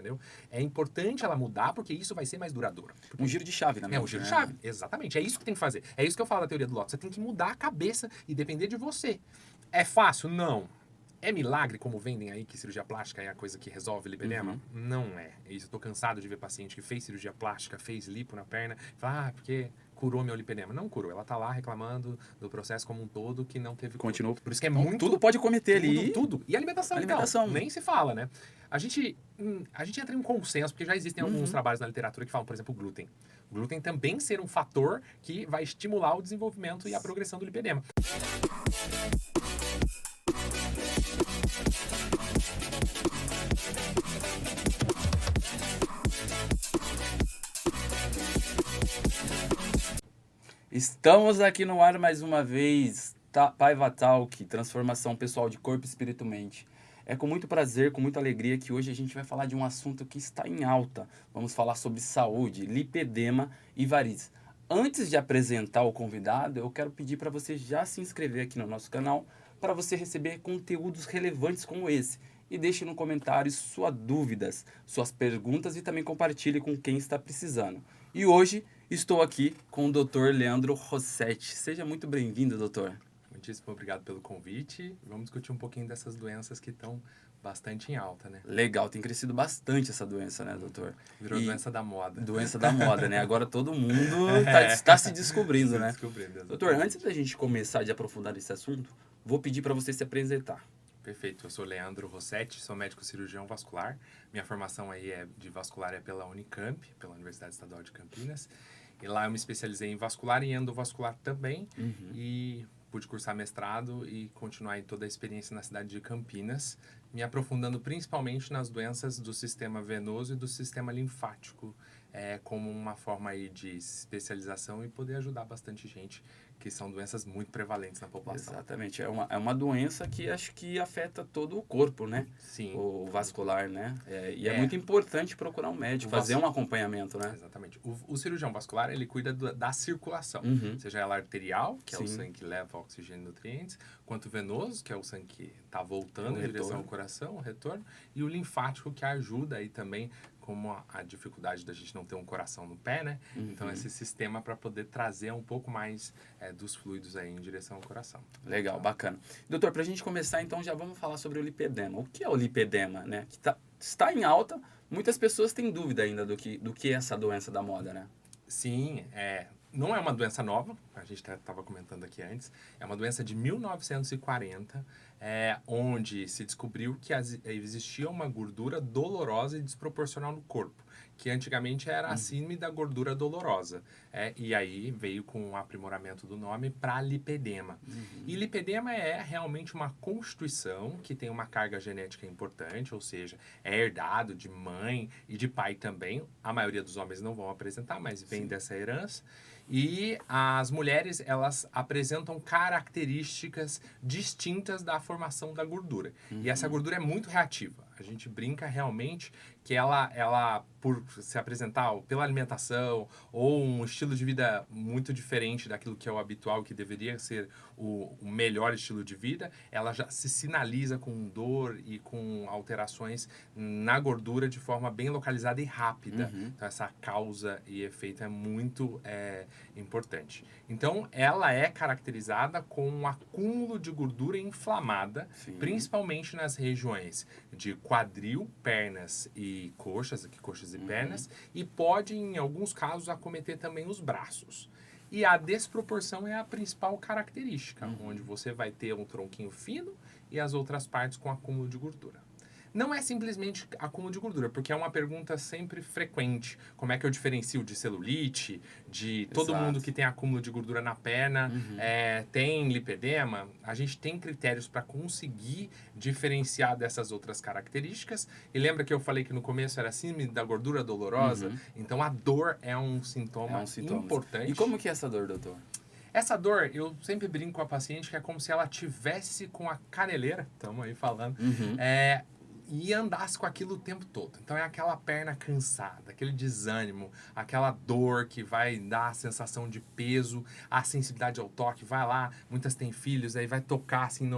entendeu? É importante ela mudar porque isso vai ser mais duradouro. Porque Um giro de chave, né? é um giro de chave, exatamente. É isso que tem que fazer. É isso que eu falo da teoria do Lotto. Você tem que mudar a cabeça e depender de você. É fácil? Não. É milagre, como vendem aí, que cirurgia plástica é a coisa que resolve lipedema? Não é. É isso. Eu tô cansado de ver paciente que fez cirurgia plástica, fez lipo na perna, e fala, porque curou meu lipedema. Não curou. Ela tá lá reclamando do processo como um todo que não teve cura. Continua. Por isso que é Então, muito... tudo pode cometer ali. Tudo. E alimentação, Alimentação. então. Nem se fala, né? A gente entra em um consenso, porque já existem alguns trabalhos na literatura que falam, por exemplo, o glúten. O glúten também ser um fator que vai estimular o desenvolvimento e a progressão do lipedema. Estamos aqui no ar mais uma vez, Paiva Talk, transformação pessoal de corpo, espírito e mente. É com muito prazer, com muita alegria que hoje a gente vai falar de um assunto que está em alta. Vamos falar sobre saúde, lipedema e varizes. Antes de apresentar o convidado, eu quero pedir para você já se inscrever aqui no nosso canal para você receber conteúdos relevantes como esse. E deixe no comentário suas dúvidas, suas perguntas e também compartilhe com quem está precisando. E hoje estou aqui com o Dr. Leandro Rossetti. Seja muito bem-vindo, doutor. Muitíssimo obrigado pelo convite. Vamos discutir um pouquinho dessas doenças que estão bastante em alta, né? Legal, tem crescido bastante essa doença, né, doutor? Virou doença da moda. Doença da moda, né? Agora todo mundo está se descobrindo, né? Doutor, antes da gente começar de aprofundar esse assunto, vou pedir para você se apresentar. Perfeito, eu sou Leandro Rossetti, sou médico cirurgião vascular. Minha formação aí de vascular é pela Unicamp, pela Universidade Estadual de Campinas. E lá eu me especializei em vascular e endovascular também. E pude cursar mestrado e continuar aí toda a experiência na cidade de Campinas, me aprofundando principalmente nas doenças do sistema venoso e do sistema linfático, como uma forma aí de especialização e poder ajudar bastante gente, que são doenças muito prevalentes na população. Exatamente, é uma doença que acho que afeta todo o corpo, né? Sim. O vascular, né? É muito importante procurar um médico, fazer um acompanhamento, né? Exatamente. O cirurgião vascular, ele cuida da circulação, seja ela arterial, que é o sangue que leva oxigênio e nutrientes, quanto venoso, que é o sangue que está voltando em direção ao coração, o retorno, e o linfático, que ajuda aí também, como a dificuldade da gente não ter um coração no pé, né? Então, esse sistema para poder trazer um pouco mais dos fluidos aí em direção ao coração. Legal, bacana. Doutor, para a gente começar, então, já vamos falar sobre o lipedema. O que é o lipedema, né? Que está em alta, muitas pessoas têm dúvida ainda do que é essa doença da moda, né? Sim, não é uma doença nova, a gente estava comentando aqui antes, é uma doença de 1940, onde se descobriu que existia uma gordura dolorosa e desproporcional no corpo, que antigamente era a síndrome da gordura dolorosa. E aí veio com o aprimoramento do nome para lipedema. E lipedema é realmente uma constituição que tem uma carga genética importante, ou seja, é herdado de mãe e de pai também. A maioria dos homens não vão apresentar, mas vem dessa herança. E as mulheres, elas apresentam características distintas da formação da gordura. E essa gordura é muito reativa. A gente brinca realmente que ela, por se apresentar pela alimentação ou um estilo de vida muito diferente daquilo que é o habitual, que deveria ser o melhor estilo de vida, ela já se sinaliza com dor e com alterações na gordura de forma bem localizada e rápida. Então, essa causa e efeito é muito importante. Então, ela é caracterizada com um acúmulo de gordura inflamada, principalmente nas regiões de quadril, pernas e coxas e pernas, e pode, em alguns casos, acometer também os braços. E a desproporção é a principal característica, onde você vai ter um tronquinho fino e as outras partes com acúmulo de gordura. Não é simplesmente acúmulo de gordura, porque é uma pergunta sempre frequente. Como é que eu diferencio de celulite, de todo mundo que tem acúmulo de gordura na perna, tem lipedema? A gente tem critérios para conseguir diferenciar dessas outras características. E lembra que eu falei que no começo era síndrome da gordura dolorosa? Então, a dor é um sintoma importante. E como que é essa dor, doutor? Essa dor, eu sempre brinco com a paciente que é como se ela tivesse com a caneleira, estamos aí falando, e andasse com aquilo o tempo todo. Então é aquela perna cansada, aquele desânimo, aquela dor que vai dar a sensação de peso, a sensibilidade ao toque, vai lá, muitas têm filhos, aí vai tocar assim,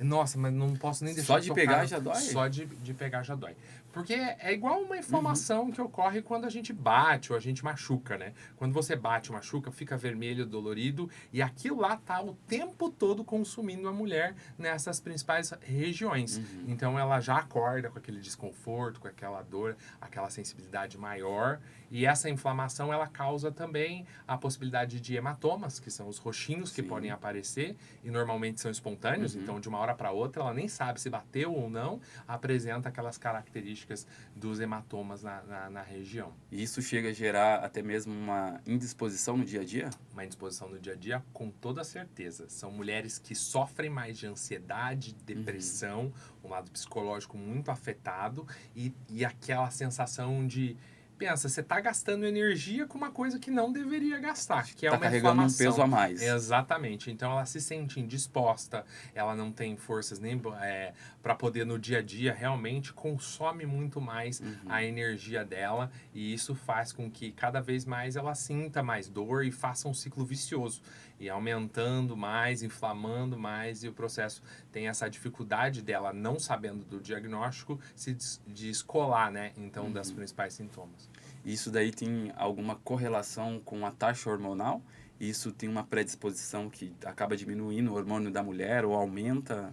nossa, mas não posso nem deixar Só de tocar. pegar já dói? Só de pegar já dói. Porque é igual uma inflamação que ocorre quando a gente bate ou a gente machuca, né? Quando você bate, machuca, fica vermelho, dolorido, e aquilo lá tá o tempo todo consumindo a mulher nessas principais regiões. Então ela já acorda com aquele desconforto, com aquela dor, aquela sensibilidade maior, e essa inflamação ela causa também a possibilidade de hematomas, que são os roxinhos que Sim. podem aparecer, e normalmente são espontâneos, então de uma hora para outra ela nem sabe se bateu ou não, apresenta aquelas características dos hematomas na região. E isso chega a gerar até mesmo uma indisposição no dia a dia? Uma indisposição no dia a dia, com toda certeza. São mulheres que sofrem mais de ansiedade, depressão, um lado psicológico muito afetado e aquela sensação de... Pensa, você está gastando energia com uma coisa que não deveria gastar, que é Tá uma carregando um inflamação. peso a mais. Exatamente. Então ela se sente indisposta, ela não tem forças nem para poder no dia a dia, realmente consome muito mais a energia dela, e isso faz com que cada vez mais ela sinta mais dor e faça um ciclo vicioso. E aumentando mais, inflamando mais, e o processo tem essa dificuldade dela, não sabendo do diagnóstico, se descolar, né? Então, das principais sintomas. Isso daí tem alguma correlação com a taxa hormonal? Isso tem uma predisposição que acaba diminuindo o hormônio da mulher ou aumenta?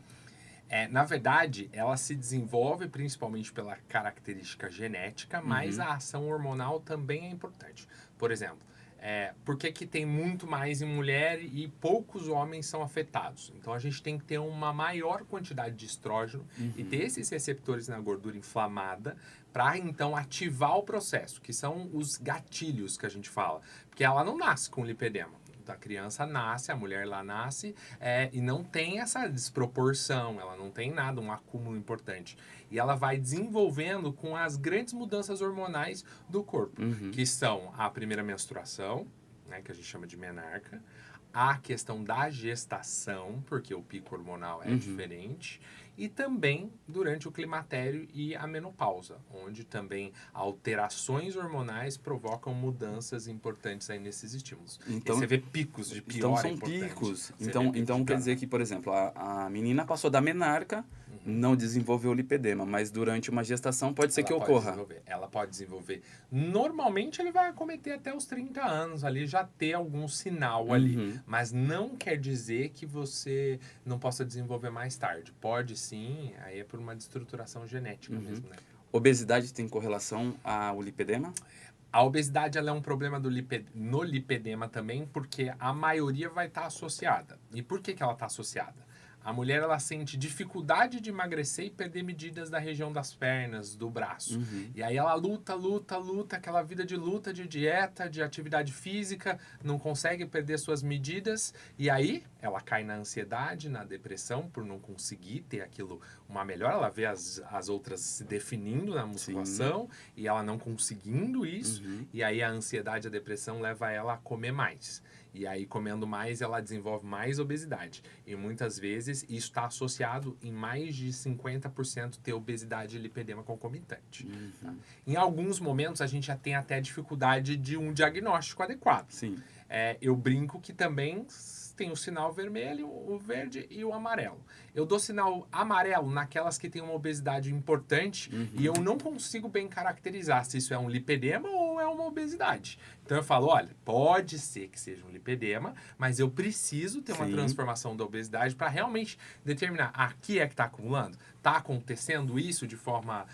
Na verdade, ela se desenvolve principalmente pela característica genética, mas a ação hormonal também é importante. Por exemplo, por que tem muito mais em mulher e poucos homens são afetados? Então, a gente tem que ter uma maior quantidade de estrógeno e ter esses receptores na gordura inflamada para, então, ativar o processo, que são os gatilhos que a gente fala. Porque ela não nasce com lipedema. A criança nasce, a mulher lá nasce, e não tem essa desproporção, ela não tem nada, um acúmulo importante. E ela vai desenvolvendo com as grandes mudanças hormonais do corpo, que são a primeira menstruação, né, que a gente chama de menarca, a questão da gestação, porque o pico hormonal é diferente, e também durante o climatério e a menopausa, onde também alterações hormonais provocam mudanças importantes aí nesses estímulos. Então, e você vê picos de pior então são importante. picos. Você Então, vê picos então de quer pior. dizer que, por exemplo, a menina passou da menarca, não desenvolveu lipedema, mas durante uma gestação pode ser Ela que pode ocorra. Ela pode desenvolver. Normalmente ele vai acometer até os 30 anos ali, já ter algum sinal ali. Mas não quer dizer que você não possa desenvolver mais tarde. Pode sim, aí é por uma destruturação genética mesmo, né? Obesidade tem correlação ao lipedema? A obesidade ela é um problema no lipedema também, porque a maioria vai estar associada. E por que ela está associada? A mulher ela sente dificuldade de emagrecer e perder medidas da região das pernas, do braço. E aí ela luta, aquela vida de luta, de dieta, de atividade física, não consegue perder suas medidas. E aí ela cai na ansiedade, na depressão, por não conseguir ter aquilo, uma melhora. Ela vê as outras se definindo na musculação e ela não conseguindo isso. E aí a ansiedade, a depressão leva ela a comer mais. E aí, comendo mais, ela desenvolve mais obesidade. E muitas vezes isso está associado em mais de 50% ter obesidade e lipedema concomitante. Tá? Em alguns momentos, a gente já tem até dificuldade de um diagnóstico adequado. Sim. Eu brinco que também tem o sinal vermelho, o verde e o amarelo. Eu dou sinal amarelo naquelas que têm uma obesidade importante e eu não consigo bem caracterizar se isso é um lipedema ou é uma obesidade. Então eu falo, olha, pode ser que seja um lipedema, mas eu preciso ter uma transformação da obesidade para realmente determinar aqui é que está acumulando. Está acontecendo isso de forma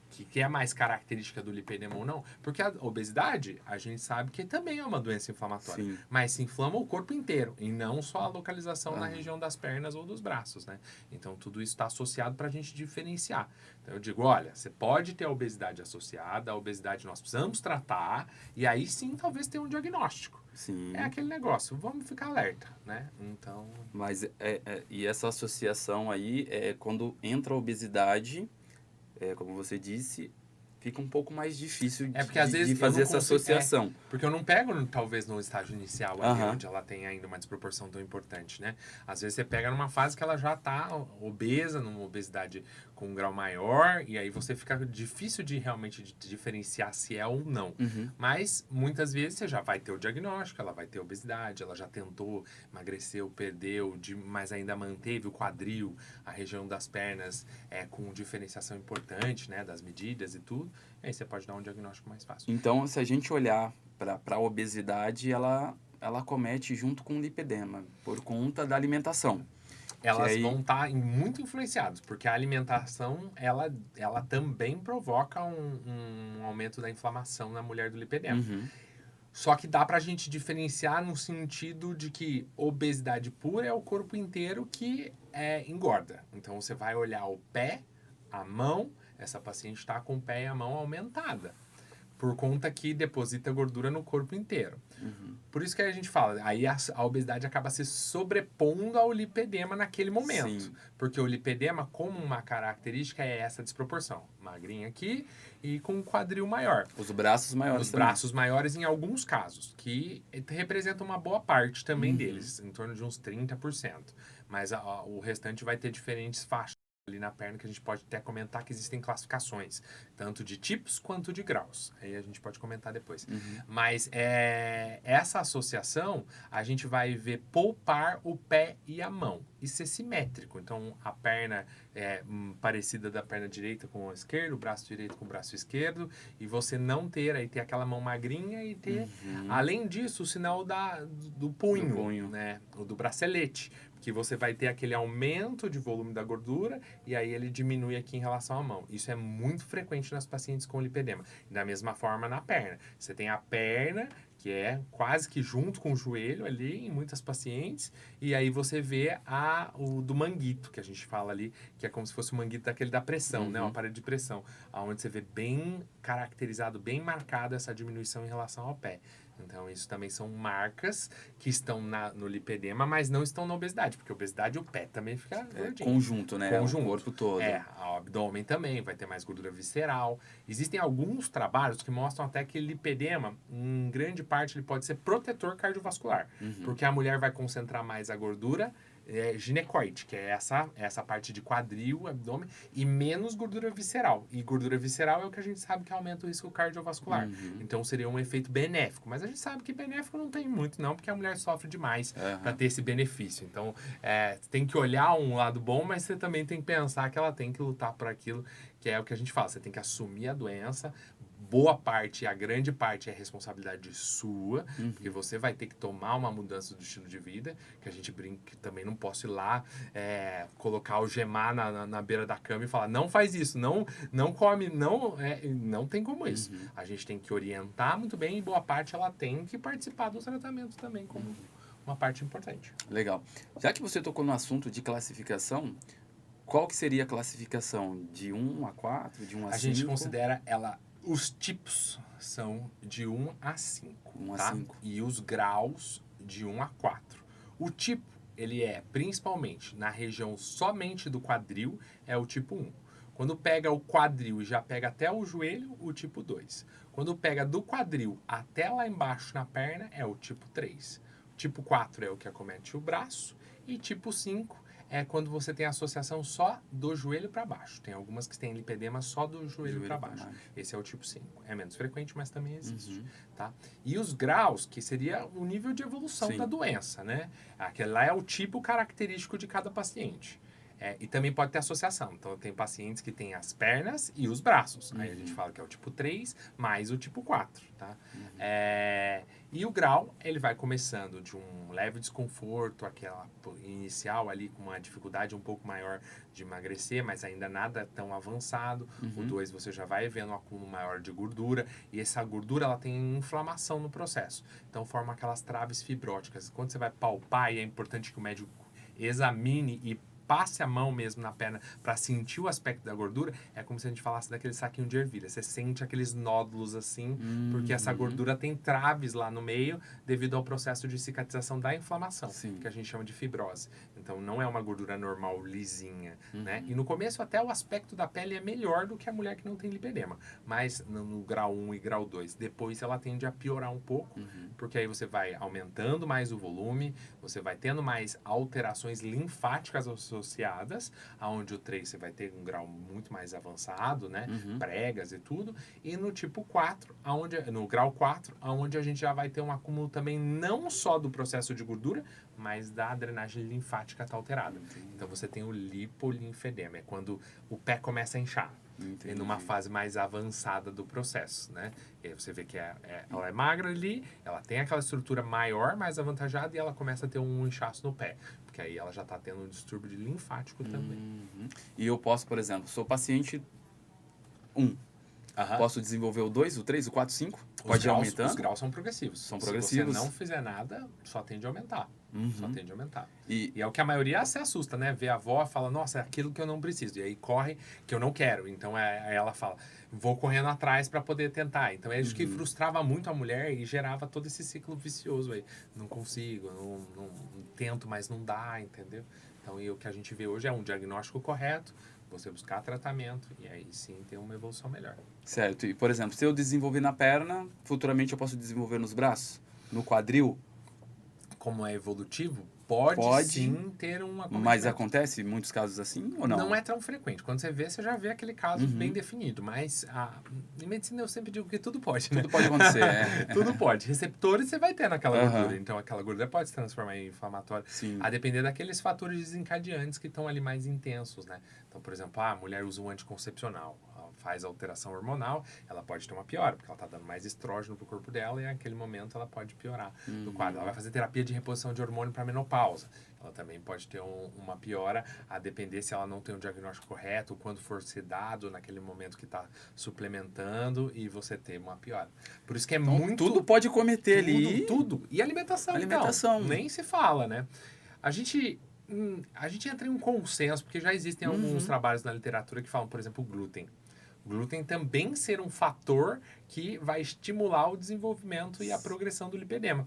que é mais característica do lipedema ou não? Porque a obesidade, a gente sabe que também é uma doença inflamatória, mas se inflama o corpo inteiro e não só a localização na região das pernas ou dos braços, né? Então tudo isso está associado para a gente diferenciar. Então eu digo, olha, você pode ter a obesidade associada, a obesidade nós precisamos tratar e aí sim talvez tenha um diagnóstico. Sim. É aquele negócio, vamos ficar alerta, né? Então... Mas, e essa associação aí, quando entra a obesidade, como você disse, fica um pouco mais difícil porque, às vezes, de fazer eu não essa associação. Porque eu não pego, talvez, no estágio inicial, ali, onde ela tem ainda uma desproporção tão importante, né? Às vezes você pega numa fase que ela já está obesa, numa obesidade com um grau maior, e aí você fica difícil de realmente diferenciar se é ou não. Mas, muitas vezes, você já vai ter o diagnóstico, ela vai ter obesidade, ela já tentou, emagreceu, perdeu, mas ainda manteve o quadril, a região das pernas com diferenciação importante, né, das medidas e tudo. Aí você pode dar um diagnóstico mais fácil. Então, se a gente olhar para a obesidade, ela comete junto com o lipedema, por conta da alimentação. Elas vão estar muito influenciadas, porque a alimentação, ela também provoca um aumento da inflamação na mulher do lipedema. Só que dá pra gente diferenciar no sentido de que obesidade pura é o corpo inteiro que engorda. Então, você vai olhar o pé, a mão, essa paciente está com o pé e a mão aumentada, por conta que deposita gordura no corpo inteiro. Por isso que a gente fala, aí a obesidade acaba se sobrepondo ao lipedema naquele momento. Sim. Porque o lipedema, como uma característica, é essa desproporção. Magrinha aqui e com um quadril maior. Os braços maiores Os também. braços maiores em alguns casos, que representam uma boa parte também deles, em torno de uns 30%. Mas o restante vai ter diferentes faixas ali na perna, que a gente pode até comentar que existem classificações, tanto de tipos quanto de graus. Aí a gente pode comentar depois. Mas essa associação, a gente vai ver poupar o pé e a mão. E ser simétrico. Então, a perna parecida da perna direita com a esquerda, o braço direito com o braço esquerdo, e você não ter aquela mão magrinha e ter, além disso, o sinal do punho, né? O do bracelete. Que você vai ter aquele aumento de volume da gordura e aí ele diminui aqui em relação à mão. Isso é muito frequente nas pacientes com lipedema. Da mesma forma na perna. Você tem a perna, que é quase que junto com o joelho ali em muitas pacientes, e aí você vê o do manguito, que a gente fala ali, que é como se fosse o manguito daquele da pressão, né? O aparelho de pressão, onde você vê bem caracterizado, bem marcado essa diminuição em relação ao pé. Então, isso também são marcas que estão no lipedema, mas não estão na obesidade, porque a obesidade, o pé também fica gordinho. Conjunto, né? Conjunto. O corpo todo. O abdômen também vai ter mais gordura visceral. Existem alguns trabalhos que mostram até que lipedema, em grande parte, ele pode ser protetor cardiovascular, porque a mulher vai concentrar mais a gordura ginecoide, que é essa parte de quadril, abdômen, e menos gordura visceral. E gordura visceral é o que a gente sabe que aumenta o risco cardiovascular. Então, seria um efeito benéfico. Mas a gente sabe que benéfico não tem muito, não, porque a mulher sofre demais para ter esse benefício. Então, tem que olhar um lado bom, mas você também tem que pensar que ela tem que lutar por aquilo, que é o que a gente fala. Você tem que assumir a doença. Boa parte, a grande parte é responsabilidade sua, porque você vai ter que tomar uma mudança do estilo de vida, que a gente brinca que também não posso ir lá colocar algemar na beira da cama e falar, não faz isso, não come, não tem como isso. A gente tem que orientar muito bem e boa parte ela tem que participar do tratamento também como uma parte importante. Legal. Já que você tocou no assunto de classificação, qual que seria a classificação? De 1 a 4, de 1 a 5? A gente considera os tipos são de 1 a 5, 1 a tá? 5. E os graus de 1 a 4. O tipo, ele é principalmente na região somente do quadril, é o tipo 1. Quando pega o quadril e já pega até o joelho, o tipo 2. Quando pega do quadril até lá embaixo na perna, é o tipo 3. Tipo 4 é o que acomete o braço. E tipo 5 é quando você tem associação só do joelho para baixo. Tem algumas que têm lipedema só do joelho para baixo. Esse é o tipo 5. É menos frequente, mas também existe. Tá? E os graus, que seria o nível de evolução da doença, né? Aquele lá é o tipo característico de cada paciente. E também pode ter associação. Então, tem pacientes que têm as pernas e os braços. Aí a gente fala que é o tipo 3 mais o tipo 4, tá? E o grau, ele vai começando de um leve desconforto, aquela inicial ali com uma dificuldade um pouco maior de emagrecer, mas ainda nada tão avançado. O 2 você já vai vendo um acúmulo maior de gordura, e essa gordura ela tem inflamação no processo. Então forma aquelas traves fibróticas. Quando você vai palpar, e é importante que o médico examine e passe a mão mesmo na perna para sentir o aspecto da gordura, é como se a gente falasse daquele saquinho de ervilha. Você sente aqueles nódulos assim, porque essa gordura tem traves lá no meio devido ao processo de cicatrização da inflamação, que a gente chama de fibrose. Então, não é uma gordura normal, lisinha, né? E no começo até o aspecto da pele é melhor do que a mulher que não tem lipedema, mas no grau 1 e grau 2. Depois ela tende a piorar um pouco, porque aí você vai aumentando mais o volume, você vai tendo mais alterações linfáticas associadas, aonde o 3 você vai ter um grau muito mais avançado, né? Pregas e tudo. E no tipo 4, no grau 4, aonde a gente já vai ter um acúmulo também não só do processo de gordura, mas da drenagem linfática está alterada. Então você tem o lipolinfedema, é quando o pé começa a inchar. E numa fase mais avançada do processo, né? E aí você vê que ela é magra ali, ela tem aquela estrutura maior, mais avantajada, e ela começa a ter um inchaço no pé. Porque aí ela já está tendo um distúrbio de linfático também. E eu posso, por exemplo, sou paciente 1. Posso desenvolver o 2, o 3, o 4, o 5? Pode ir aumentando? Os graus são progressivos. São progressivos. Se você não fizer nada, só tende a aumentar. Só tende a aumentar. E é o que a maioria se assusta, né? Vê a avó e fala, nossa, é aquilo que eu não preciso. E aí corre que eu não quero. Então aí ela fala, vou correndo atrás para poder tentar. Então é isso que frustrava muito a mulher e gerava todo esse ciclo vicioso aí. Não consigo, não tento, mas não dá, entendeu? Então o que a gente vê hoje é um diagnóstico correto, você buscar tratamento e aí sim ter uma evolução melhor. Certo. E, por exemplo, se eu desenvolver na perna, futuramente eu posso desenvolver nos braços? No quadril? Como é evolutivo, pode sim ter um acometimento. Mas acontece em muitos casos assim ou não? Não é tão frequente. Quando você vê, você já vê aquele caso bem definido. Mas em medicina eu sempre digo que tudo pode, né? Tudo pode acontecer, Tudo pode. Receptores você vai ter naquela gordura. Então aquela gordura pode se transformar em inflamatória. Sim. A depender daqueles fatores desencadeantes que estão ali mais intensos, né? Então, por exemplo, a mulher usa um anticoncepcional. Faz alteração hormonal, ela pode ter uma piora, porque ela está dando mais estrógeno para o corpo dela e naquele momento ela pode piorar no quadro. Ela vai fazer terapia de reposição de hormônio para menopausa. Ela também pode ter uma piora, a depender se ela não tem um diagnóstico correto, quando for ser dado naquele momento que está suplementando e você ter uma piora. Por isso que é então, muito... Tudo pode cometer ali. Tudo. E alimentação, então. Nem se fala, né? A gente entra em um consenso, porque já existem alguns trabalhos na literatura que falam, por exemplo, o glúten. O glúten também ser um fator que vai estimular o desenvolvimento e a progressão do lipedema.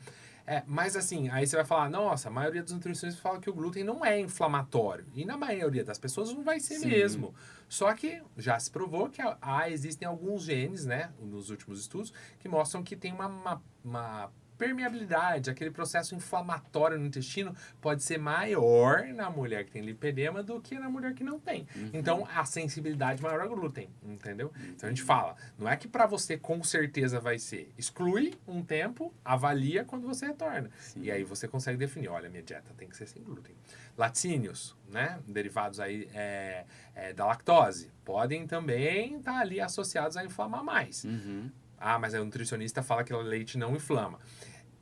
Mas assim, aí você vai falar, nossa, a maioria dos nutricionistas fala que o glúten não é inflamatório. E na maioria das pessoas não vai ser mesmo. Só que já se provou que existem alguns genes, né, nos últimos estudos, que mostram que tem uma permeabilidade, aquele processo inflamatório no intestino pode ser maior na mulher que tem lipedema do que na mulher que não tem. Então, a sensibilidade maior ao glúten, entendeu? Então, a gente fala, não é que para você com certeza vai ser. Exclui um tempo, avalia quando você retorna. E aí você consegue definir, olha, minha dieta tem que ser sem glúten. Laticínios, né? Derivados aí da lactose, podem também estar ali associados a inflamar mais. Mas o nutricionista fala que o leite não inflama.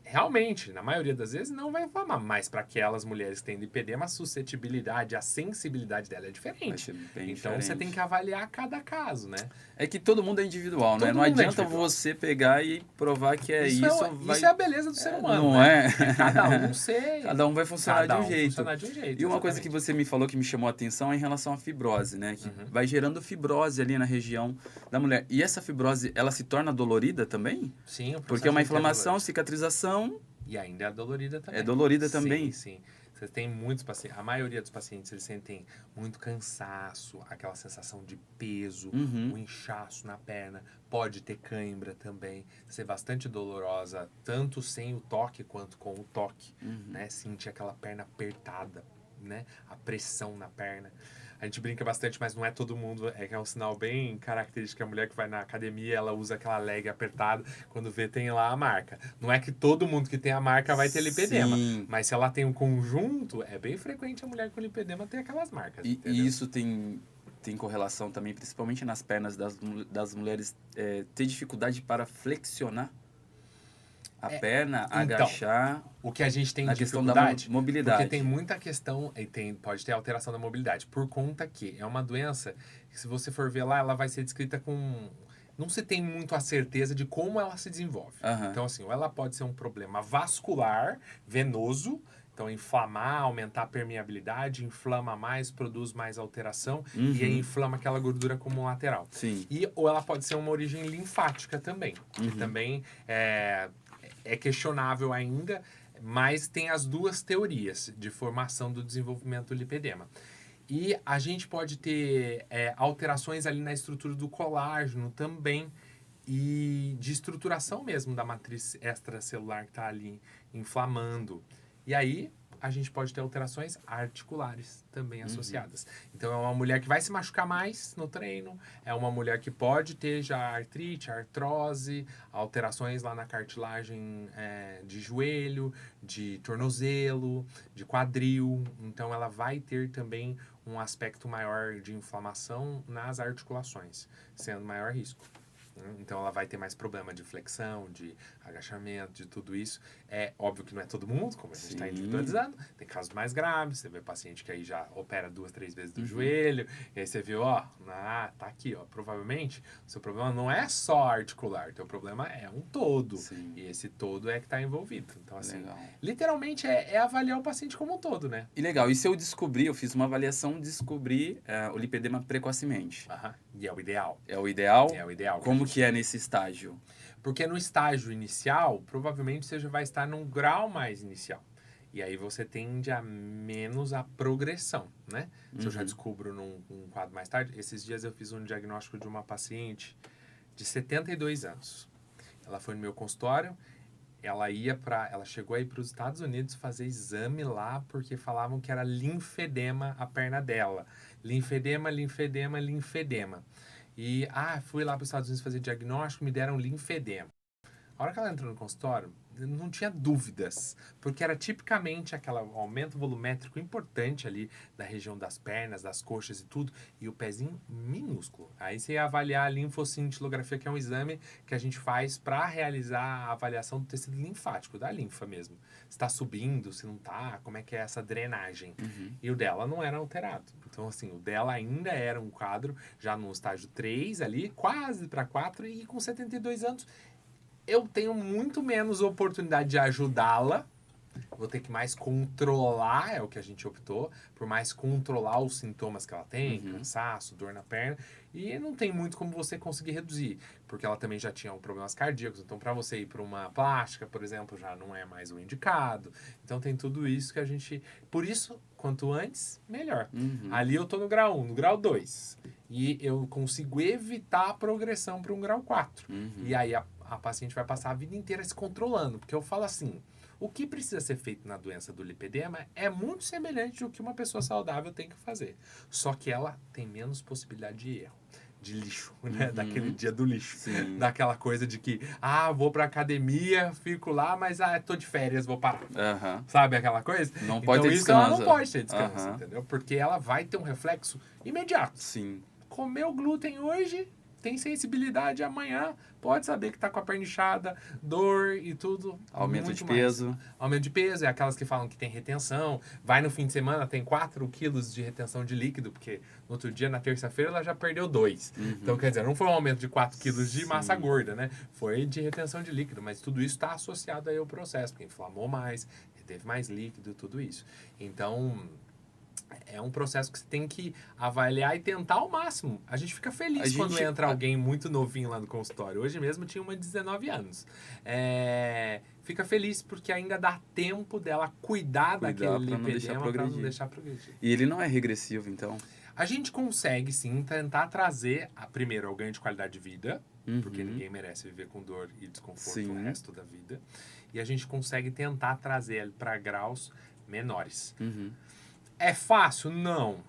Realmente, na maioria das vezes, não vai inflamar. Mas para aquelas mulheres que têm lipedema, a suscetibilidade, a sensibilidade dela é diferente. Então, você tem que avaliar cada caso, né? É que todo mundo é individual, né? Não adianta você pegar e provar que isso. Isso é a beleza do ser humano, não né? é? Cada um vai funcionar de um jeito. E uma coisa exatamente. que você me falou que me chamou a atenção é em relação à fibrose, né? Que vai gerando fibrose ali na região da mulher. E essa fibrose, ela se torna dolorida também? Sim. Porque é uma inflamação, cicatrização. E ainda é dolorida também. É dolorida também? Sim. Você tem muitos pacientes, a maioria dos pacientes, eles sentem muito cansaço, aquela sensação de peso, um inchaço na perna, pode ter cãibra também, ser bastante dolorosa, tanto sem o toque quanto com o toque, né? Sentir aquela perna apertada, né? A pressão na perna. A gente brinca bastante, mas não é todo mundo. É um sinal bem característico. A mulher que vai na academia, ela usa aquela leg apertada. Quando vê, tem lá a marca. Não é que todo mundo que tem a marca vai ter lipedema. Mas se ela tem um conjunto, é bem frequente a mulher com lipedema ter aquelas marcas. E isso tem correlação também, principalmente nas pernas das mulheres, ter dificuldade para flexionar a perna, agachar. O que a gente tem dificuldade, da mobilidade. Porque tem muita questão, e pode ter alteração da mobilidade, por conta que é uma doença que, se você for ver lá, ela vai ser descrita com... Não se tem muito a certeza de como ela se desenvolve. Então, assim, ou ela pode ser um problema vascular, venoso, então inflamar, aumentar a permeabilidade, inflama mais, produz mais alteração, e aí inflama aquela gordura como lateral. Ou ela pode ser uma origem linfática também, que também é questionável ainda, mas tem as duas teorias de formação do desenvolvimento do lipedema. E a gente pode ter alterações ali na estrutura do colágeno também, e de estruturação mesmo da matriz extracelular que está ali inflamando. E aí, a gente pode ter alterações articulares também associadas. Então, é uma mulher que vai se machucar mais no treino, é uma mulher que pode ter já artrite, artrose, alterações lá na cartilagem de joelho, de tornozelo, de quadril. Então, ela vai ter também um aspecto maior de inflamação nas articulações, sendo maior risco. Então, ela vai ter mais problema de flexão, de agachamento, de tudo isso. É óbvio que não é todo mundo, como a gente está individualizando. Tem casos mais graves. Você vê paciente que aí já opera 2, 3 vezes do joelho. E aí você vê, ó, tá aqui, ó. Provavelmente, o seu problema não é só articular. O teu problema é um todo. Sim. E esse todo é que está envolvido. Então, assim, Legal. literalmente é avaliar o paciente como um todo, né? E legal, e se eu descobrir, eu fiz uma avaliação, descobri o lipedema precocemente. E é o ideal. É o ideal? É o ideal. Como que é nesse estágio? Porque no estágio inicial, provavelmente você já vai estar num grau mais inicial. E aí você tende a menos a progressão, né? Se eu já descubro num quadro mais tarde. Esses dias eu fiz um diagnóstico de uma paciente de 72 anos. Ela foi no meu consultório, ela chegou aí para os Estados Unidos fazer exame lá porque falavam que era linfedema a perna dela. Linfedema, linfedema, linfedema. E, fui lá para os Estados Unidos fazer diagnóstico, me deram linfedema. A hora que ela entrou no consultório, não tinha dúvidas, porque era tipicamente aquele aumento volumétrico importante ali da região das pernas, das coxas e tudo, e o pezinho minúsculo. Aí você ia avaliar a linfocintilografia, que é um exame que a gente faz para realizar a avaliação do tecido linfático, da linfa mesmo. Se está subindo, se não está, como é que é essa drenagem. E o dela não era alterado. Então, assim, o dela ainda era um quadro já no estágio 3 ali, quase para 4, e com 72 anos eu tenho muito menos oportunidade de ajudá-la. Vou ter que mais controlar, é o que a gente optou, por mais controlar os sintomas que ela tem, cansaço, dor na perna, e não tem muito como você conseguir reduzir, porque ela também já tinha problemas cardíacos, então para você ir para uma plástica, por exemplo, já não é mais o indicado. Então tem tudo isso que a gente... Por isso, quanto antes, melhor. Ali eu tô no grau 1, no grau 2, e eu consigo evitar a progressão para um grau 4. E aí a paciente vai passar a vida inteira se controlando, porque eu falo assim... O que precisa ser feito na doença do lipedema é muito semelhante ao que uma pessoa saudável tem que fazer. Só que ela tem menos possibilidade de erro, de lixo, né? Daquele dia do lixo. Sim. Daquela coisa de que, vou pra academia, fico lá, mas tô de férias, vou parar. Sabe aquela coisa? Não pode ter isso descanso. ela não pode ter descanso, entendeu? Porque ela vai ter um reflexo imediato. Sim. Comeu glúten hoje... Tem sensibilidade amanhã, pode saber que tá com a perna inchada, dor e tudo. Aumento de peso. Mais. Aumento de peso, é aquelas que falam que tem retenção. Vai no fim de semana, tem 4 quilos de retenção de líquido, porque no outro dia, na terça-feira, ela já perdeu 2. Então, quer dizer, não foi um aumento de 4 quilos de massa gorda, né? Foi de retenção de líquido, mas tudo isso está associado aí ao processo, porque inflamou mais, teve mais líquido, tudo isso. Então... É um processo que você tem que avaliar e tentar ao máximo. A gente fica feliz quando entra alguém muito novinho lá no consultório. Hoje mesmo tinha uma de 19 anos. Fica feliz porque ainda dá tempo dela cuidar daquele lipedema para não deixar progredir. E ele não é regressivo, então? A gente consegue, sim, tentar trazer, primeiro, o ganho de qualidade de vida, porque ninguém merece viver com dor e desconforto o resto da vida. E a gente consegue tentar trazer ele para graus menores. É fácil? Não.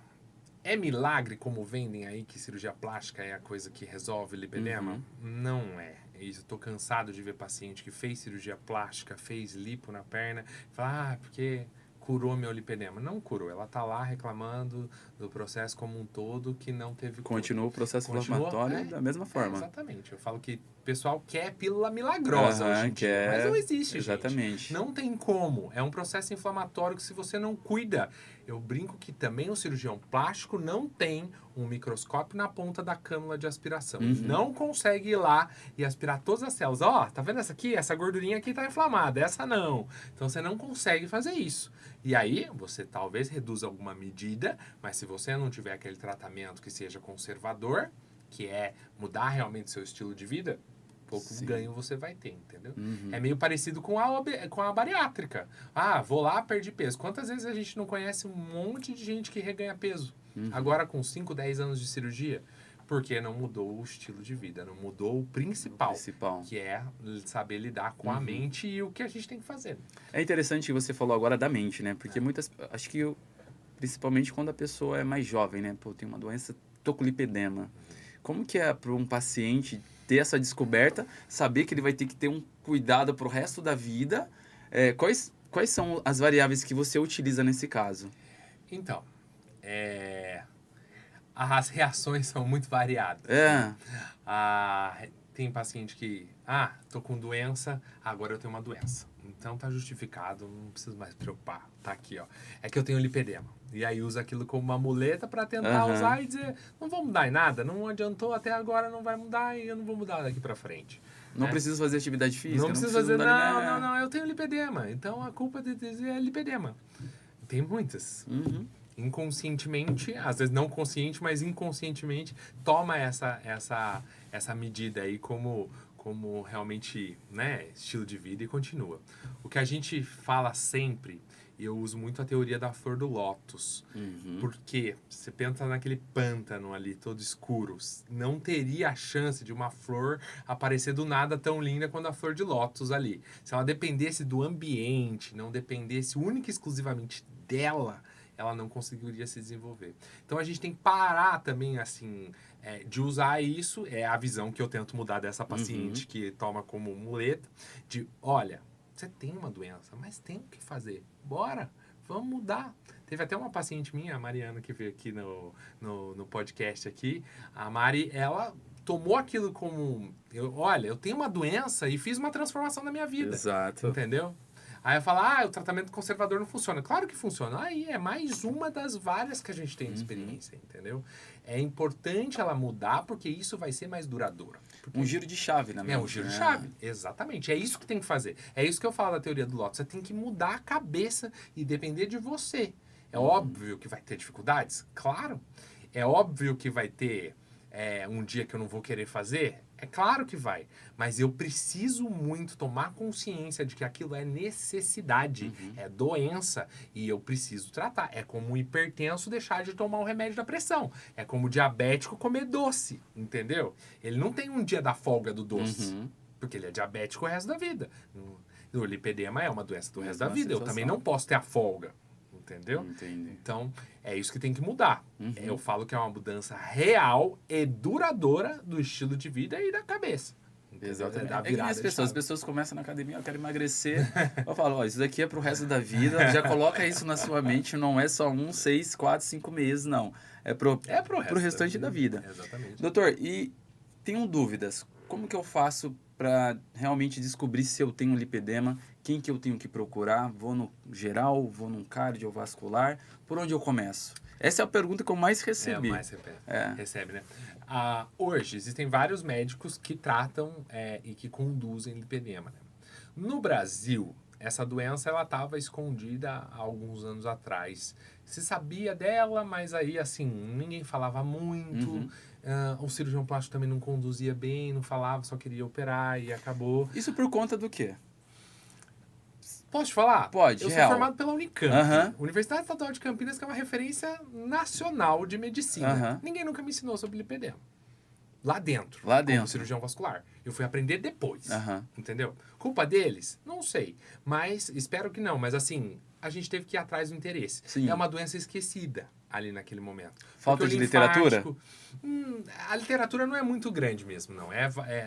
É milagre, como vendem aí, que cirurgia plástica é a coisa que resolve lipedema? Não é. Eu tô cansado de ver paciente que fez cirurgia plástica, fez lipo na perna, fala, porque curou meu lipedema. Não curou. Ela tá lá reclamando do processo como um todo que não teve cura. Continua o processo inflamatório da mesma forma. Exatamente. Eu falo que o pessoal quer pílula milagrosa hoje em dia, mas não existe, gente. Não tem como. É um processo inflamatório que se você não cuida... Eu brinco que também o cirurgião plástico não tem um microscópio na ponta da cânula de aspiração. Não consegue ir lá e aspirar todas as células. Tá vendo essa aqui? Essa gordurinha aqui tá inflamada, essa não. Então você não consegue fazer isso. E aí você talvez reduza alguma medida, mas se você não tiver aquele tratamento que seja conservador, que é mudar realmente seu estilo de vida, pouco ganho você vai ter, entendeu? É meio parecido com a bariátrica. Vou lá, perdi peso. Quantas vezes a gente não conhece um monte de gente que reganha peso? Agora com 5, 10 anos de cirurgia. Porque não mudou o estilo de vida, não mudou o principal, Principal. que é saber lidar com a mente e o que a gente tem que fazer. É interessante que você falou agora da mente, né? Porque acho que principalmente quando a pessoa é mais jovem, né? Pô, tem uma doença, tô com lipedema. Como que é para um paciente ter essa descoberta, saber que ele vai ter que ter um cuidado pro resto da vida? Quais são as variáveis que você utiliza nesse caso? Então, as reações são muito variadas. Tem paciente que, tô com doença, agora eu tenho uma doença. Então tá justificado, não preciso mais me preocupar. Tá aqui, ó. É que eu tenho lipedema. E aí usa aquilo como uma muleta para tentar usar e dizer, não vou mudar em nada, não adiantou até agora, não vai mudar e eu não vou mudar daqui para frente. Não preciso fazer atividade física. Não preciso fazer, não, eu tenho lipedema. Então a culpa de dizer é lipedema. Tem muitas. Inconscientemente, às vezes não consciente, mas inconscientemente, toma essa medida aí como realmente, né, estilo de vida e continua. O que a gente fala sempre, e eu uso muito a teoria da flor do lótus, porque você pensa naquele pântano ali todo escuro, não teria a chance de uma flor aparecer do nada tão linda quanto a flor de lótus ali. Se ela dependesse do ambiente, não dependesse única e exclusivamente dela, ela não conseguiria se desenvolver. Então a gente tem que parar também, assim, de usar isso, é a visão que eu tento mudar dessa paciente que toma como muleta, de, olha, você tem uma doença, mas tem o que fazer, bora, vamos mudar. Teve até uma paciente minha, a Mariana, que veio aqui no podcast aqui, a Mari, ela tomou aquilo como, eu tenho uma doença e fiz uma transformação na minha vida. Exato. Entendeu? Aí eu falo, o tratamento conservador não funciona. Claro que funciona. Aí é mais uma das várias que a gente tem de experiência, entendeu? É importante ela mudar porque isso vai ser mais duradouro. Um giro de chave, né? Um giro de chave, exatamente. É isso que tem que fazer. É isso que eu falo da teoria do Lótus. Você tem que mudar a cabeça e depender de você. É óbvio que vai ter dificuldades? Claro. É óbvio que vai ter um dia que eu não vou querer fazer? É claro que vai, mas eu preciso muito tomar consciência de que aquilo é necessidade, é doença e eu preciso tratar. É como um hipertenso deixar de tomar o remédio da pressão. É como o diabético comer doce, entendeu? Ele não tem um dia da folga do doce, porque ele é diabético o resto da vida. O lipedema é uma doença do resto da vida. Eu também não posso ter a folga. Entendeu? Entendi. Então, é isso que tem que mudar. Eu falo que é uma mudança real e duradoura do estilo de vida e da cabeça. Exatamente. É que nem as pessoas começam na academia, eu quero emagrecer. Eu falo, isso daqui é pro resto da vida. Já coloca isso na sua mente, não é só 1, 6, 4, 5 meses, não. É pro restante da vida. Exatamente. Doutor, e tenho dúvidas. Como que eu faço para realmente descobrir se eu tenho lipedema? Quem que eu tenho que procurar? Vou no geral? Vou num cardiovascular? Por onde eu começo? Essa é a pergunta que eu mais recebi. Recebe, né? Hoje, existem vários médicos que tratam e que conduzem lipedema. Né? No Brasil, essa doença ela estava escondida há alguns anos atrás. Se sabia dela, mas aí, assim, ninguém falava muito. O cirurgião plástico também não conduzia bem, não falava, só queria operar e acabou. Isso por conta do quê? Posso te falar? Pode, Eu sou formado pela Unicamp. Universidade Estadual de Campinas, que é uma referência nacional de medicina. Ninguém nunca me ensinou sobre lipedema. Lá dentro. Como cirurgião vascular. Eu fui aprender depois. Entendeu? Culpa deles? Não sei. Mas, espero que não. Mas, assim, a gente teve que ir atrás do interesse. Sim. É uma doença esquecida ali naquele momento. Falta de literatura? A literatura não é muito grande mesmo, não.